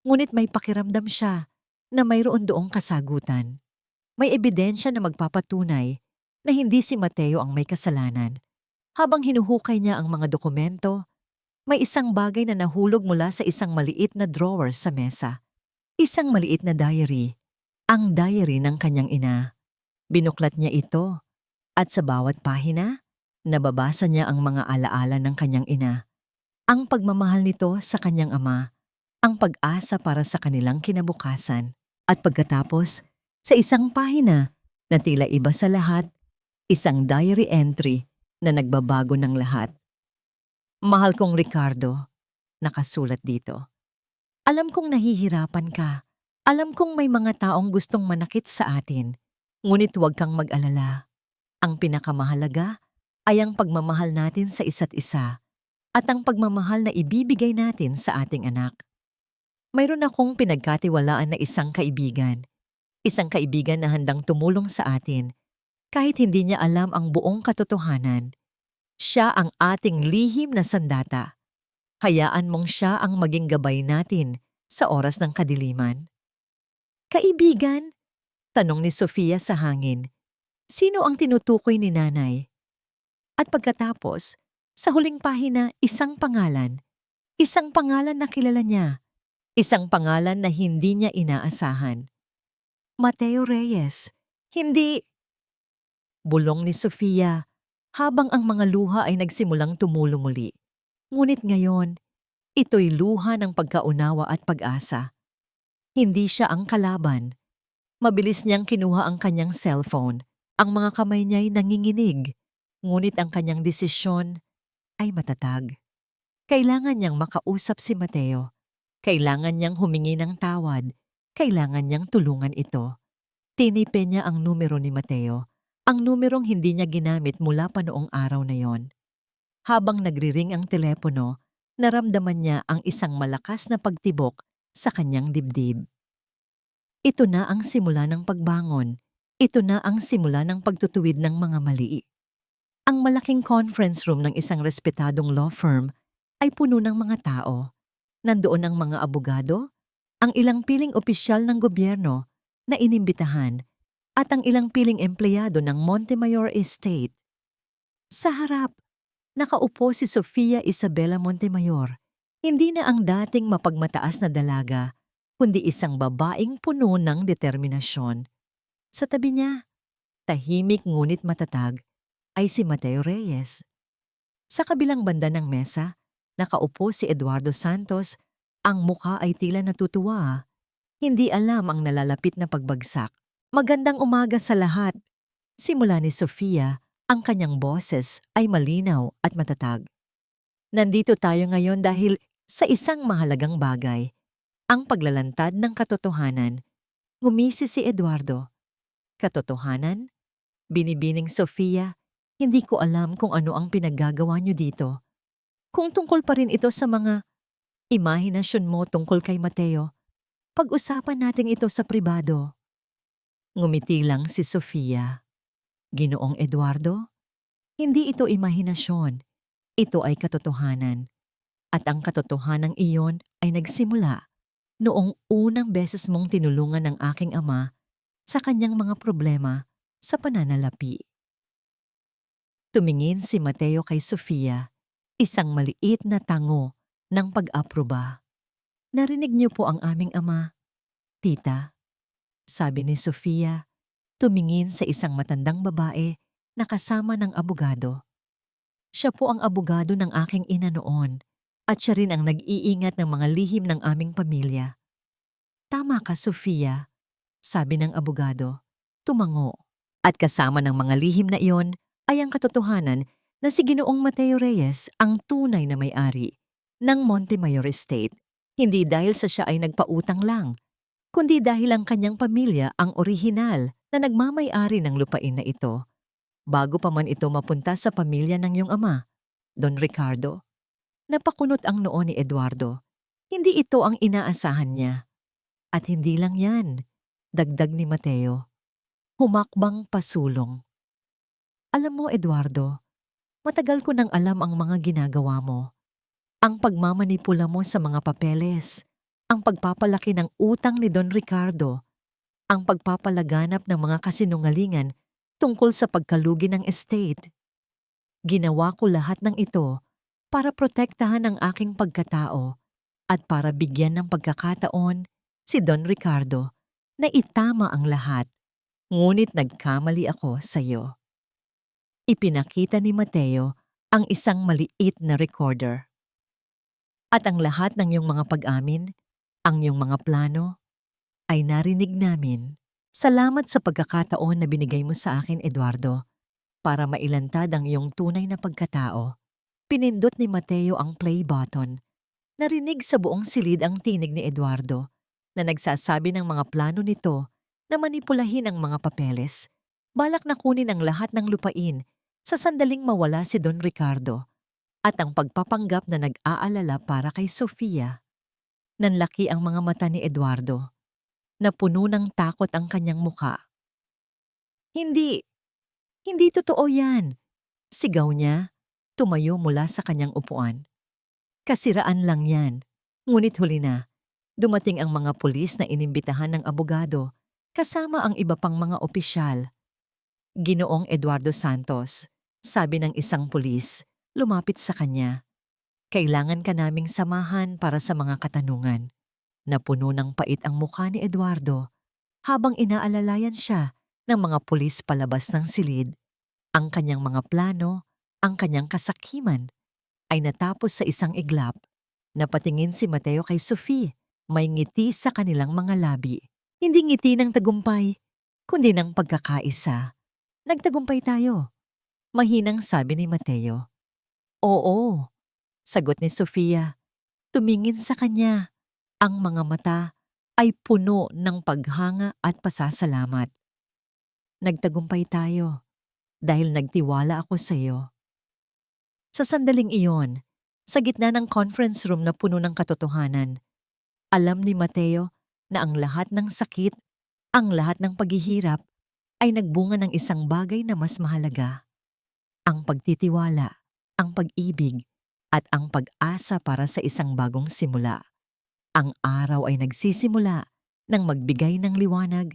S1: ngunit may pakiramdam siya na mayroon doong kasagutan. May ebidensya na magpapatunay na hindi si Mateo ang may kasalanan. Habang hinuhukay niya ang mga dokumento, may isang bagay na nahulog mula sa isang maliit na drawer sa mesa. Isang maliit na diary, ang diary ng kanyang ina. Binuklat niya ito at sa bawat pahina, nababasa niya ang mga alaala ng kanyang ina. Ang pagmamahal nito sa kanyang ama, ang pag-asa para sa kanilang kinabukasan. At pagkatapos, sa isang pahina na tila iba sa lahat, isang diary entry na nagbabago ng lahat. Mahal kong Ricardo, nakasulat dito. Alam kong nahihirapan ka. Alam kong may mga taong gustong manakit sa atin. Ngunit huwag kang mag-alala. Ang pinakamahalaga ay ang pagmamahal natin sa isa't isa at ang pagmamahal na ibibigay natin sa ating anak. Mayroon akong pinagkatiwalaan na isang kaibigan. Isang kaibigan na handang tumulong sa atin kahit hindi niya alam ang buong katotohanan. Siya ang ating lihim na sandata. Hayaan mong siya ang maging gabay natin sa oras ng kadiliman. Kaibigan? Tanong ni Sofia sa hangin. Sino ang tinutukoy ni nanay? At pagkatapos, sa huling pahina, isang pangalan. Isang pangalan na kilala niya. Isang pangalan na hindi niya inaasahan. Mateo Reyes. Hindi. Bulong ni Sofia habang ang mga luha ay nagsimulang tumulo muli. Ngunit ngayon, ito'y luha ng pagkaunawa at pag-asa. Hindi siya ang kalaban. Mabilis niyang kinuha ang kanyang cellphone. Ang mga kamay niya'y nanginginig. Ngunit ang kanyang desisyon ay matatag. Kailangan niyang makausap si Mateo. Kailangan niyang humingi ng tawad. Kailangan niyang tulungan ito. Tinipe niya ang numero ni Mateo. Ang numerong hindi niya ginamit mula pa noong araw na yon. Habang nagriring ang telepono, naramdaman niya ang isang malakas na pagtibok sa kanyang dibdib. Ito na ang simula ng pagbangon. Ito na ang simula ng pagtutuwid ng mga mali. Ang malaking conference room ng isang respetadong law firm ay puno ng mga tao. Nandoon ang mga abogado, ang ilang piling opisyal ng gobyerno na inimbitahan, at ang ilang piling empleyado ng Montemayor Estate. Sa harap, nakaupo si Sofia Isabela Montemayor. Hindi na ang dating mapagmataas na dalaga, kundi isang babaeng puno ng determinasyon. Sa tabi niya, tahimik ngunit matatag, ay si Mateo Reyes. Sa kabilang banda ng mesa, nakaupo si Eduardo Santos. Ang mukha ay tila natutuwa. Hindi alam ang nalalapit na pagbagsak. Magandang umaga sa lahat. Simula ni Sofia, ang kanyang boses ay malinaw at matatag. Nandito tayo ngayon dahil sa isang mahalagang bagay, ang paglalantad ng katotohanan. Ngumisi si Eduardo. Katotohanan? Binibining Sofia, hindi ko alam kung ano ang pinaggagawa niyo dito. Kung tungkol pa rin ito sa mga imahinasyon mo tungkol kay Mateo, pag-usapan natin ito sa pribado. Ngumiti lang si Sofia. Ginoong Eduardo, hindi ito imahinasyon. Ito ay katotohanan. At ang katotohanang iyon ay nagsimula noong unang beses mong tinulungan ng aking ama sa kanyang mga problema sa pananalapi. Tumingin si Mateo kay Sofia, isang maliit na tango ng pag-aproba. Narinig niyo po ang aming ama, tita. Sabi ni Sofia, tumingin sa isang matandang babae na kasama ng abogado. Siya po ang abogado ng aking ina noon at siya rin ang nag-iingat ng mga lihim ng aming pamilya. Tama ka, Sofia, sabi ng abogado. Tumango. At kasama ng mga lihim na iyon ay ang katotohanan na si Ginoong Mateo Reyes ang tunay na may-ari ng Montemayor Estate. Hindi dahil sa siya ay nagpautang lang, kundi dahil ang kanyang pamilya ang orihinal na nagmamay-ari ng lupain na ito. Bago pa man ito mapunta sa pamilya ng iyong ama, Don Ricardo. Napakunot ang noo ni Eduardo. Hindi ito ang inaasahan niya. At hindi lang yan, dagdag ni Mateo. Humakbang pasulong. Alam mo, Eduardo, matagal ko nang alam ang mga ginagawa mo. Ang pagmamanipula mo sa mga papeles, ang pagpapalaki ng utang ni Don Ricardo, ang pagpapalaganap ng mga kasinungalingan tungkol sa pagkalugi ng estate. Ginawa ko lahat ng ito para protektahan ang aking pagkatao at para bigyan ng pagkakataon si Don Ricardo na itama ang lahat. Ngunit nagkamali ako sa iyo. Ipinakita ni Mateo ang isang maliit na recorder. At ang lahat ng iyong mga pag-amin, ang iyong mga plano, ay narinig namin. Salamat sa pagkakataon na binigay mo sa akin, Eduardo, para mailantad ang iyong tunay na pagkatao. Pinindot ni Mateo ang play button. Narinig sa buong silid ang tinig ni Eduardo na nagsasabi ng mga plano nito na manipulahin ang mga papeles. Balak na kunin ang lahat ng lupain sa sandaling mawala si Don Ricardo at ang pagpapanggap na nag-aalala para kay Sofia. Nanlaki ang mga mata ni Eduardo. Napuno ng takot ang kanyang muka. Hindi totoo yan. Sigaw niya, tumayo mula sa kanyang upuan. Kasiraan lang yan. Ngunit huli na, dumating ang mga pulis na inimbitahan ng abogado, kasama ang iba pang mga opisyal. Ginoong Eduardo Santos, sabi ng isang pulis, lumapit sa kanya. Kailangan ka naming samahan para sa mga katanungan. Napuno ng pait ang mukha ni Eduardo habang inaalalayan siya ng mga pulis palabas ng silid. Ang kanyang mga plano, ang kanyang kasakiman, ay natapos sa isang iglap. Napatingin si Mateo kay Sophie, may ngiti sa kanilang mga labi. Hindi ngiti ng tagumpay, kundi ng pagkakaisa. Nagtagumpay tayo. Mahinang sabi ni Mateo. Oo, sagot ni Sofia. Tumingin sa kanya. Ang mga mata ay puno ng paghanga at pasasalamat. Nagtagumpay tayo dahil nagtiwala ako sa iyo. Sa sandaling iyon, sa gitna ng conference room na puno ng katotohanan, alam ni Mateo na ang lahat ng sakit, ang lahat ng paghihirap ay nagbunga ng isang bagay na mas mahalaga. Ang pagtitiwala, ang pag-ibig, at ang pag-asa para sa isang bagong simula. Ang araw ay nagsisimula nang magbigay ng liwanag,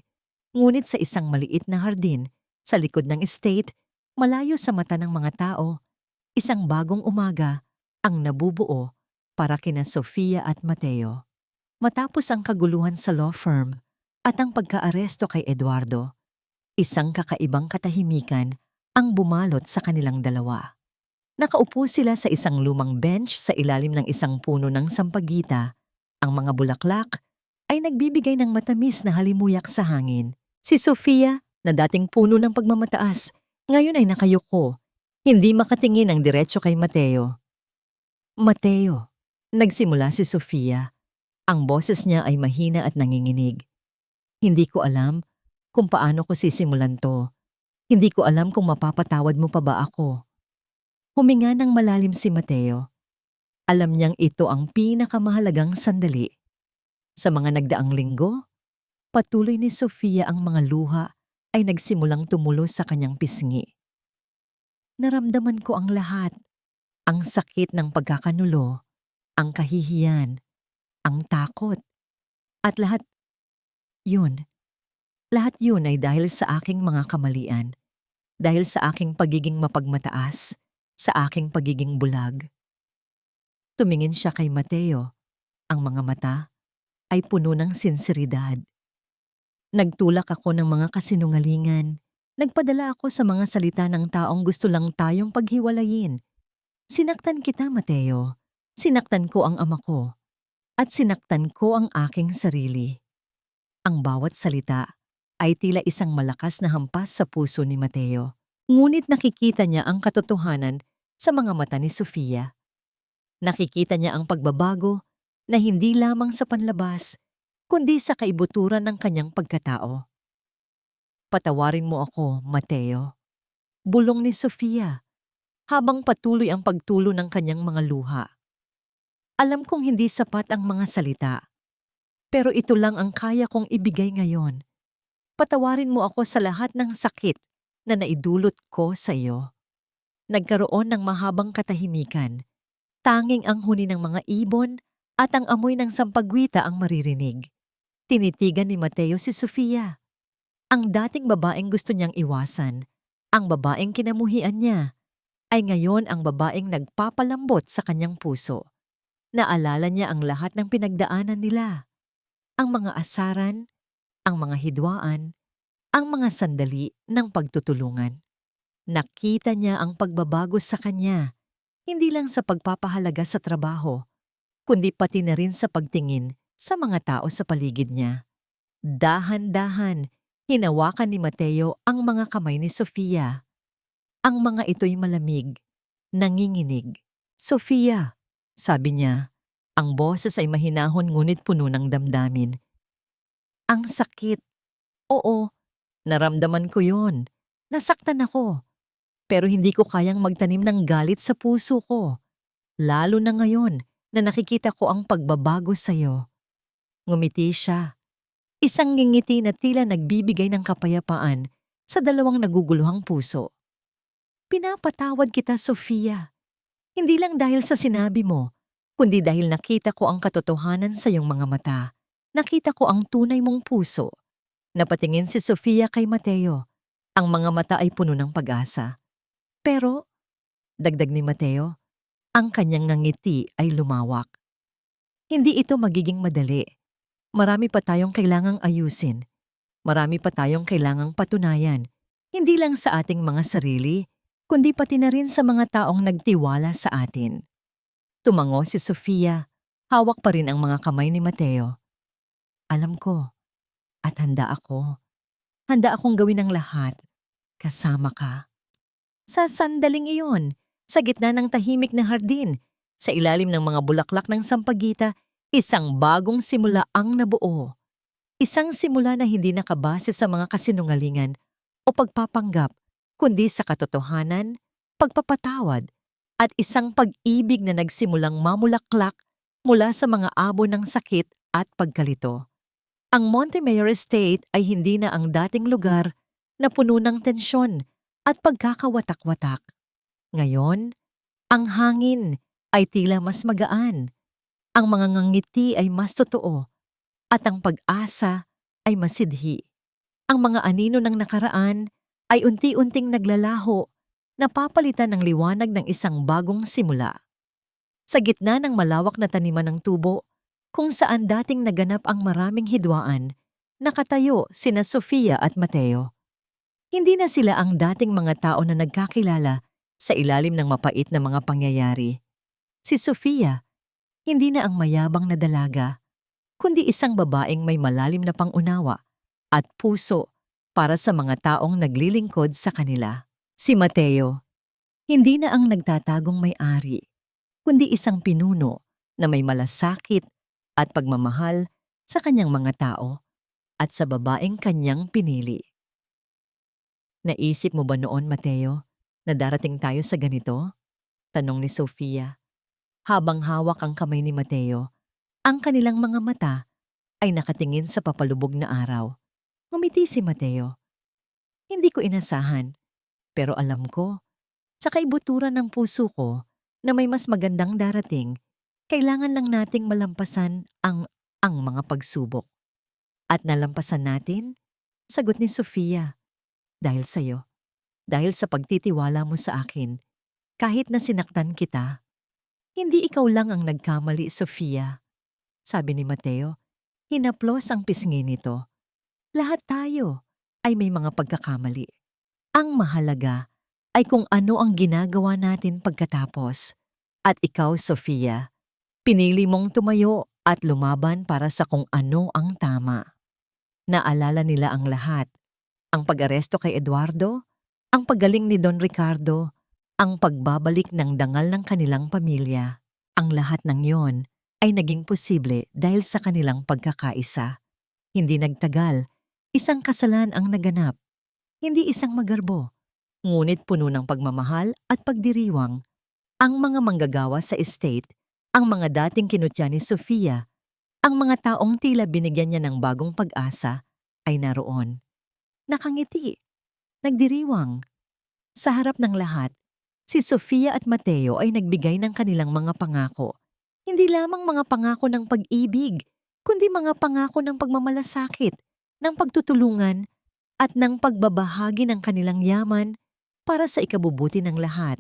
S1: ngunit sa isang maliit na hardin sa likod ng estate, malayo sa mata ng mga tao, isang bagong umaga ang nabubuo para kina Sofia at Mateo. Matapos ang kaguluhan sa law firm at ang pagkaaresto kay Eduardo, isang kakaibang katahimikan ang bumalot sa kanilang dalawa. Nakaupo sila sa isang lumang bench sa ilalim ng isang puno ng sampagita. Ang mga bulaklak ay nagbibigay ng matamis na halimuyak sa hangin. Si Sofia, na dating puno ng pagmamataas, ngayon ay nakayuko, hindi makatingin ng diretso kay Mateo. Mateo, nagsimula si Sofia. Ang boses niya ay mahina at nanginginig. Hindi ko alam kung paano ko sisimulan to. Hindi ko alam kung mapapatawad mo pa ba ako. Huminga ng malalim si Mateo. Alam niyang ito ang pinakamahalagang sandali. Sa mga nagdaang linggo, patuloy ni Sofia ang mga luha ay nagsimulang tumulo sa kanyang pisngi. Naramdaman ko ang lahat. Ang sakit ng pagkakanulo, ang kahihiyan, ang takot, at lahat yun ay dahil sa aking mga kamalian, dahil sa aking pagiging mapagmataas, sa aking pagiging bulag. Tumingin siya kay Mateo. Ang mga mata ay puno ng sinseridad. Nagtulak ako ng mga kasinungalingan. Nagpadala ako sa mga salita ng taong gusto lang tayong paghiwalayin. Sinaktan kita, Mateo. Sinaktan ko ang ama ko. At sinaktan ko ang aking sarili. Ang bawat salita ay tila isang malakas na hampas sa puso ni Mateo. Ngunit nakikita niya ang katotohanan sa mga mata ni Sofia. Nakikita niya ang pagbabago na hindi lamang sa panlabas, kundi sa kaibuturan ng kanyang pagkatao. Patawarin mo ako, Mateo. Bulong ni Sofia, habang patuloy ang pagtulo ng kanyang mga luha. Alam kong hindi sapat ang mga salita, pero ito lang ang kaya kong ibigay ngayon. Patawarin mo ako sa lahat ng sakit na naidulot ko sa iyo. Nagkaroon ng mahabang katahimikan. Tanging ang huni ng mga ibon at ang amoy ng sampagwita ang maririnig. Tinitigan ni Mateo si Sofia. Ang dating babaeng gusto niyang iwasan, ang babaeng kinamuhian niya, ay ngayon ang babaeng nagpapalambot sa kanyang puso. Naalala niya ang lahat ng pinagdaanan nila. Ang mga asaran, ang mga hidwaan, ang mga sandali ng pagtutulungan. Nakita niya ang pagbabago sa kanya, hindi lang sa pagpapahalaga sa trabaho, kundi pati na rin sa pagtingin sa mga tao sa paligid niya. Dahan-dahan, hinawakan ni Mateo ang mga kamay ni Sofia. Ang mga ito'y malamig, nanginginig. Sofia, sabi niya, ang boses ay mahinahon ngunit puno ng damdamin. Ang sakit. Oo, naramdaman ko yon. Nasaktan ako. Pero hindi ko kayang magtanim ng galit sa puso ko. Lalo na ngayon na nakikita ko ang pagbabago sa'yo. Ngumiti siya. Isang ngingiti na tila nagbibigay ng kapayapaan sa dalawang naguguluhang puso. Pinapatawad kita, Sofia. Hindi lang dahil sa sinabi mo, kundi dahil nakita ko ang katotohanan sa iyong mga mata. Nakita ko ang tunay mong puso. Napatingin si Sofia kay Mateo. Ang mga mata ay puno ng pag-asa. Pero, dagdag ni Mateo, ang kanyang ngiti ay lumawak. Hindi ito magiging madali. Marami pa tayong kailangang ayusin. Marami pa tayong kailangang patunayan. Hindi lang sa ating mga sarili, kundi pati na rin sa mga taong nagtiwala sa atin. Tumango si Sofia, hawak pa rin ang mga kamay ni Mateo. Alam ko, at handa ako. Handa akong gawin ang lahat. Kasama ka. Sa sandaling iyon, sa gitna ng tahimik na hardin, sa ilalim ng mga bulaklak ng sampagita, isang bagong simula ang nabuo. Isang simula na hindi nakabase sa mga kasinungalingan o pagpapanggap, kundi sa katotohanan, pagpapatawad, at isang pag-ibig na nagsimulang mamulaklak mula sa mga abo ng sakit at pagkalito. Ang Montemayor Estate ay hindi na ang dating lugar na puno ng tensyon at pagkakawatak-watak. Ngayon, ang hangin ay tila mas magaan, ang mga ngangiti ay mas totoo, at ang pag-asa ay masidhi. Ang mga anino ng nakaraan ay unti-unting naglalaho, napapalitan ng liwanag ng isang bagong simula. Sa gitna ng malawak na taniman ng tubo, kung saan dating naganap ang maraming hidwaan, nakatayo sina Sofia at Mateo. Hindi na sila ang dating mga tao na nagkakilala sa ilalim ng mapait na mga pangyayari. Si Sofia, hindi na ang mayabang na dalaga, kundi isang babaeng may malalim na pangunawa at puso para sa mga taong naglilingkod sa kanila. Si Mateo, hindi na ang nagtatagong may-ari, kundi isang pinuno na may malasakit at pagmamahal sa kanyang mga tao at sa babaeng kanyang pinili. Naisip mo ba noon, Mateo, na darating tayo sa ganito? Tanong ni Sofia. Habang hawak ang kamay ni Mateo, ang kanilang mga mata ay nakatingin sa papalubog na araw. Ngumiti si Mateo. Hindi ko inasahan, pero alam ko, sa kaibuturan ng puso ko na may mas magandang darating, kailangan lang nating malampasan ang mga pagsubok. At nalampasan natin? Sagot ni Sofia. Dahil sa'yo. Dahil sa pagtitiwala mo sa akin. Kahit na sinaktan kita. Hindi ikaw lang ang nagkamali, Sofia. Sabi ni Mateo. Hinaplos ang pisngi nito. Lahat tayo ay may mga pagkakamali. Ang mahalaga ay kung ano ang ginagawa natin pagkatapos. At ikaw, Sofia, pinili mong tumayo at lumaban para sa kung ano ang tama. Naalala nila ang lahat. Ang pag-aresto kay Eduardo, ang paggaling ni Don Ricardo, ang pagbabalik ng dangal ng kanilang pamilya. Ang lahat ng yon ay naging posible dahil sa kanilang pagkakaisa. Hindi nagtagal, isang kasalan ang naganap. Hindi isang magarbo, ngunit puno ng pagmamahal at pagdiriwang. Ang mga manggagawa sa estate, ang mga dating kinutya ni Sofia, ang mga taong tila binigyan niya ng bagong pag-asa, ay naroon. Nakangiti, nagdiriwang. Sa harap ng lahat, si Sofia at Mateo ay nagbigay ng kanilang mga pangako. Hindi lamang mga pangako ng pag-ibig, kundi mga pangako ng pagmamalasakit, ng pagtutulungan, at ng pagbabahagi ng kanilang yaman para sa ikabubuti ng lahat.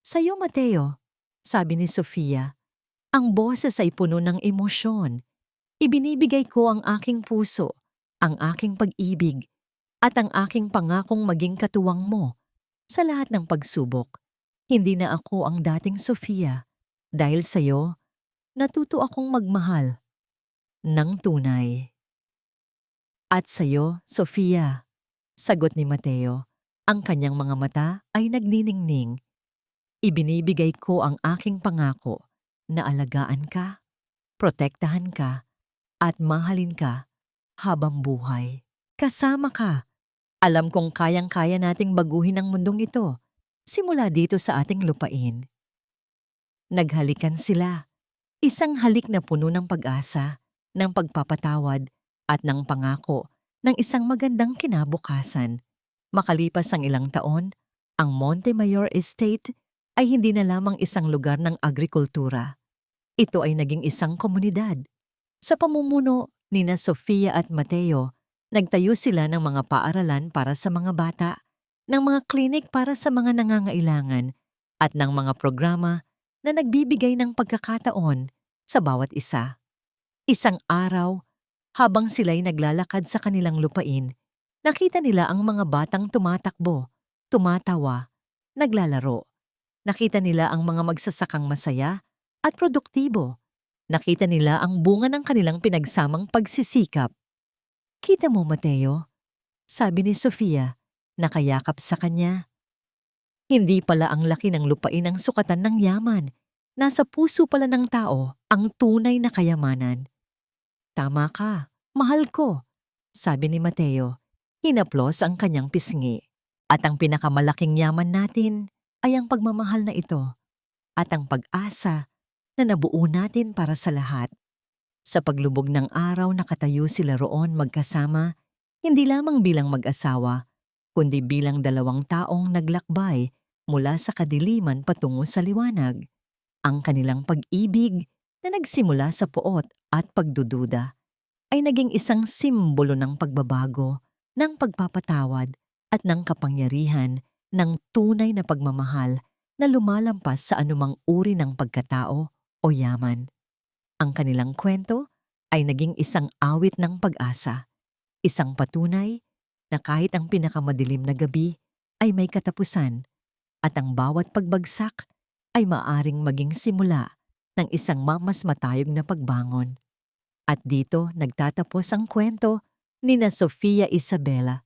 S1: Sa'yo, Mateo, sabi ni Sofia, ang boses ay puno ng emosyon. Ibinibigay ko ang aking puso, ang aking pag-ibig, at ang aking pangakong maging katuwang mo sa lahat ng pagsubok. Hindi na ako ang dating Sofia. Dahil sa'yo, natuto akong magmahal ng tunay. At sa'yo, Sofia, sagot ni Mateo, ang kanyang mga mata ay nagniningning. Ibinibigay ko ang aking pangako na alagaan ka, protektahan ka, at mahalin ka habang buhay. Kasama ka. Alam kong kayang-kaya nating baguhin ang mundong ito simula dito sa ating lupain. Naghalikan sila. Isang halik na puno ng pag-asa, ng pagpapatawad, at ng pangako ng isang magandang kinabukasan. Makalipas ang ilang taon, ang Montemayor Estate ay hindi na lamang isang lugar ng agrikultura. Ito ay naging isang komunidad. Sa pamumuno nina Sofia at Mateo, nagtayo sila ng mga paaralan para sa mga bata, ng mga klinik para sa mga nangangailangan, at ng mga programa na nagbibigay ng pagkakataon sa bawat isa. Isang araw, habang sila'y naglalakad sa kanilang lupain, nakita nila ang mga batang tumatakbo, tumatawa, naglalaro. Nakita nila ang mga magsasakang masaya at produktibo. Nakita nila ang bunga ng kanilang pinagsamang pagsisikap. Kita mo, Mateo, sabi ni Sofia, nakayakap sa kanya. Hindi pala ang laki ng lupain ang sukatan ng yaman. Nasa puso pala ng tao ang tunay na kayamanan. Tama ka, mahal ko, sabi ni Mateo. Hinaplos ang kanyang pisngi. At ang pinakamalaking yaman natin ay ang pagmamahal na ito. at ang pag-asa na nabuo natin para sa lahat. Sa paglubog ng araw nakatayo sila roon magkasama, hindi lamang bilang mag-asawa, kundi bilang dalawang taong naglakbay mula sa kadiliman patungo sa liwanag. Ang kanilang pag-ibig na nagsimula sa poot at pagdududa ay naging isang simbolo ng pagbabago, ng pagpapatawad at ng kapangyarihan ng tunay na pagmamahal na lumalampas sa anumang uri ng pagkatao o yaman. Ang kanilang kwento ay naging isang awit ng pag-asa, isang patunay na kahit ang pinakamadilim na gabi ay may katapusan at ang bawat pagbagsak ay maaring maging simula ng isang mas matayog na pagbangon. At dito nagtatapos ang kwento ni na Sofia Isabela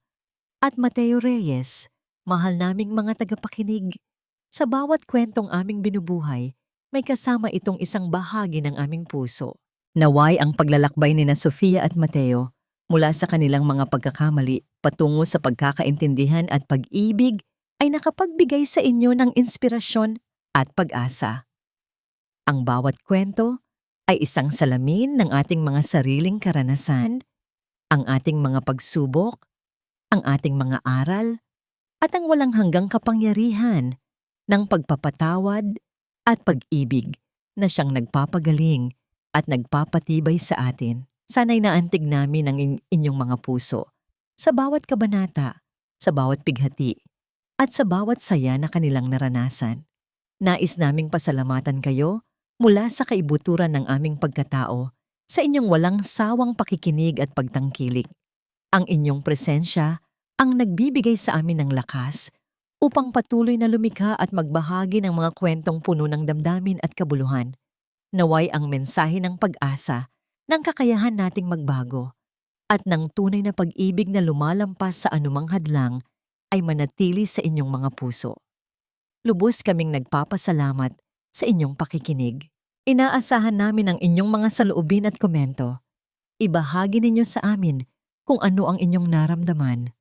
S1: at Mateo Reyes. Mahal naming mga tagapakinig, sa bawat kwentong aming binubuhay, may kasama itong isang bahagi ng aming puso. Naway ang paglalakbay ni na Sofia at Mateo mula sa kanilang mga pagkakamali patungo sa pagkakaintindihan at pag-ibig ay nakapagbigay sa inyo ng inspirasyon at pag-asa. Ang bawat kwento ay isang salamin ng ating mga sariling karanasan, ang ating mga pagsubok, ang ating mga aral, at ang walang hanggang kapangyarihan ng pagpapatawad at pag-ibig na siyang nagpapagaling at nagpapatibay sa atin. Sana'y naantig namin ang inyong mga puso sa bawat kabanata, sa bawat pighati, at sa bawat saya na kanilang naranasan. Nais naming pasalamatan kayo mula sa kaibuturan ng aming pagkatao sa inyong walang sawang pakikinig at pagtangkilik. Ang inyong presensya ang nagbibigay sa amin ng lakas upang patuloy na lumikha at magbahagi ng mga kwentong puno ng damdamin at kabuluhan. Naway ang mensahe ng pag-asa, ng kakayahan nating magbago, at ng tunay na pag-ibig na lumalampas sa anumang hadlang ay manatili sa inyong mga puso. Lubos kaming nagpapasalamat sa inyong pakikinig. Inaasahan namin ang inyong mga saloobin at komento. Ibahagi ninyo sa amin kung ano ang inyong naramdaman.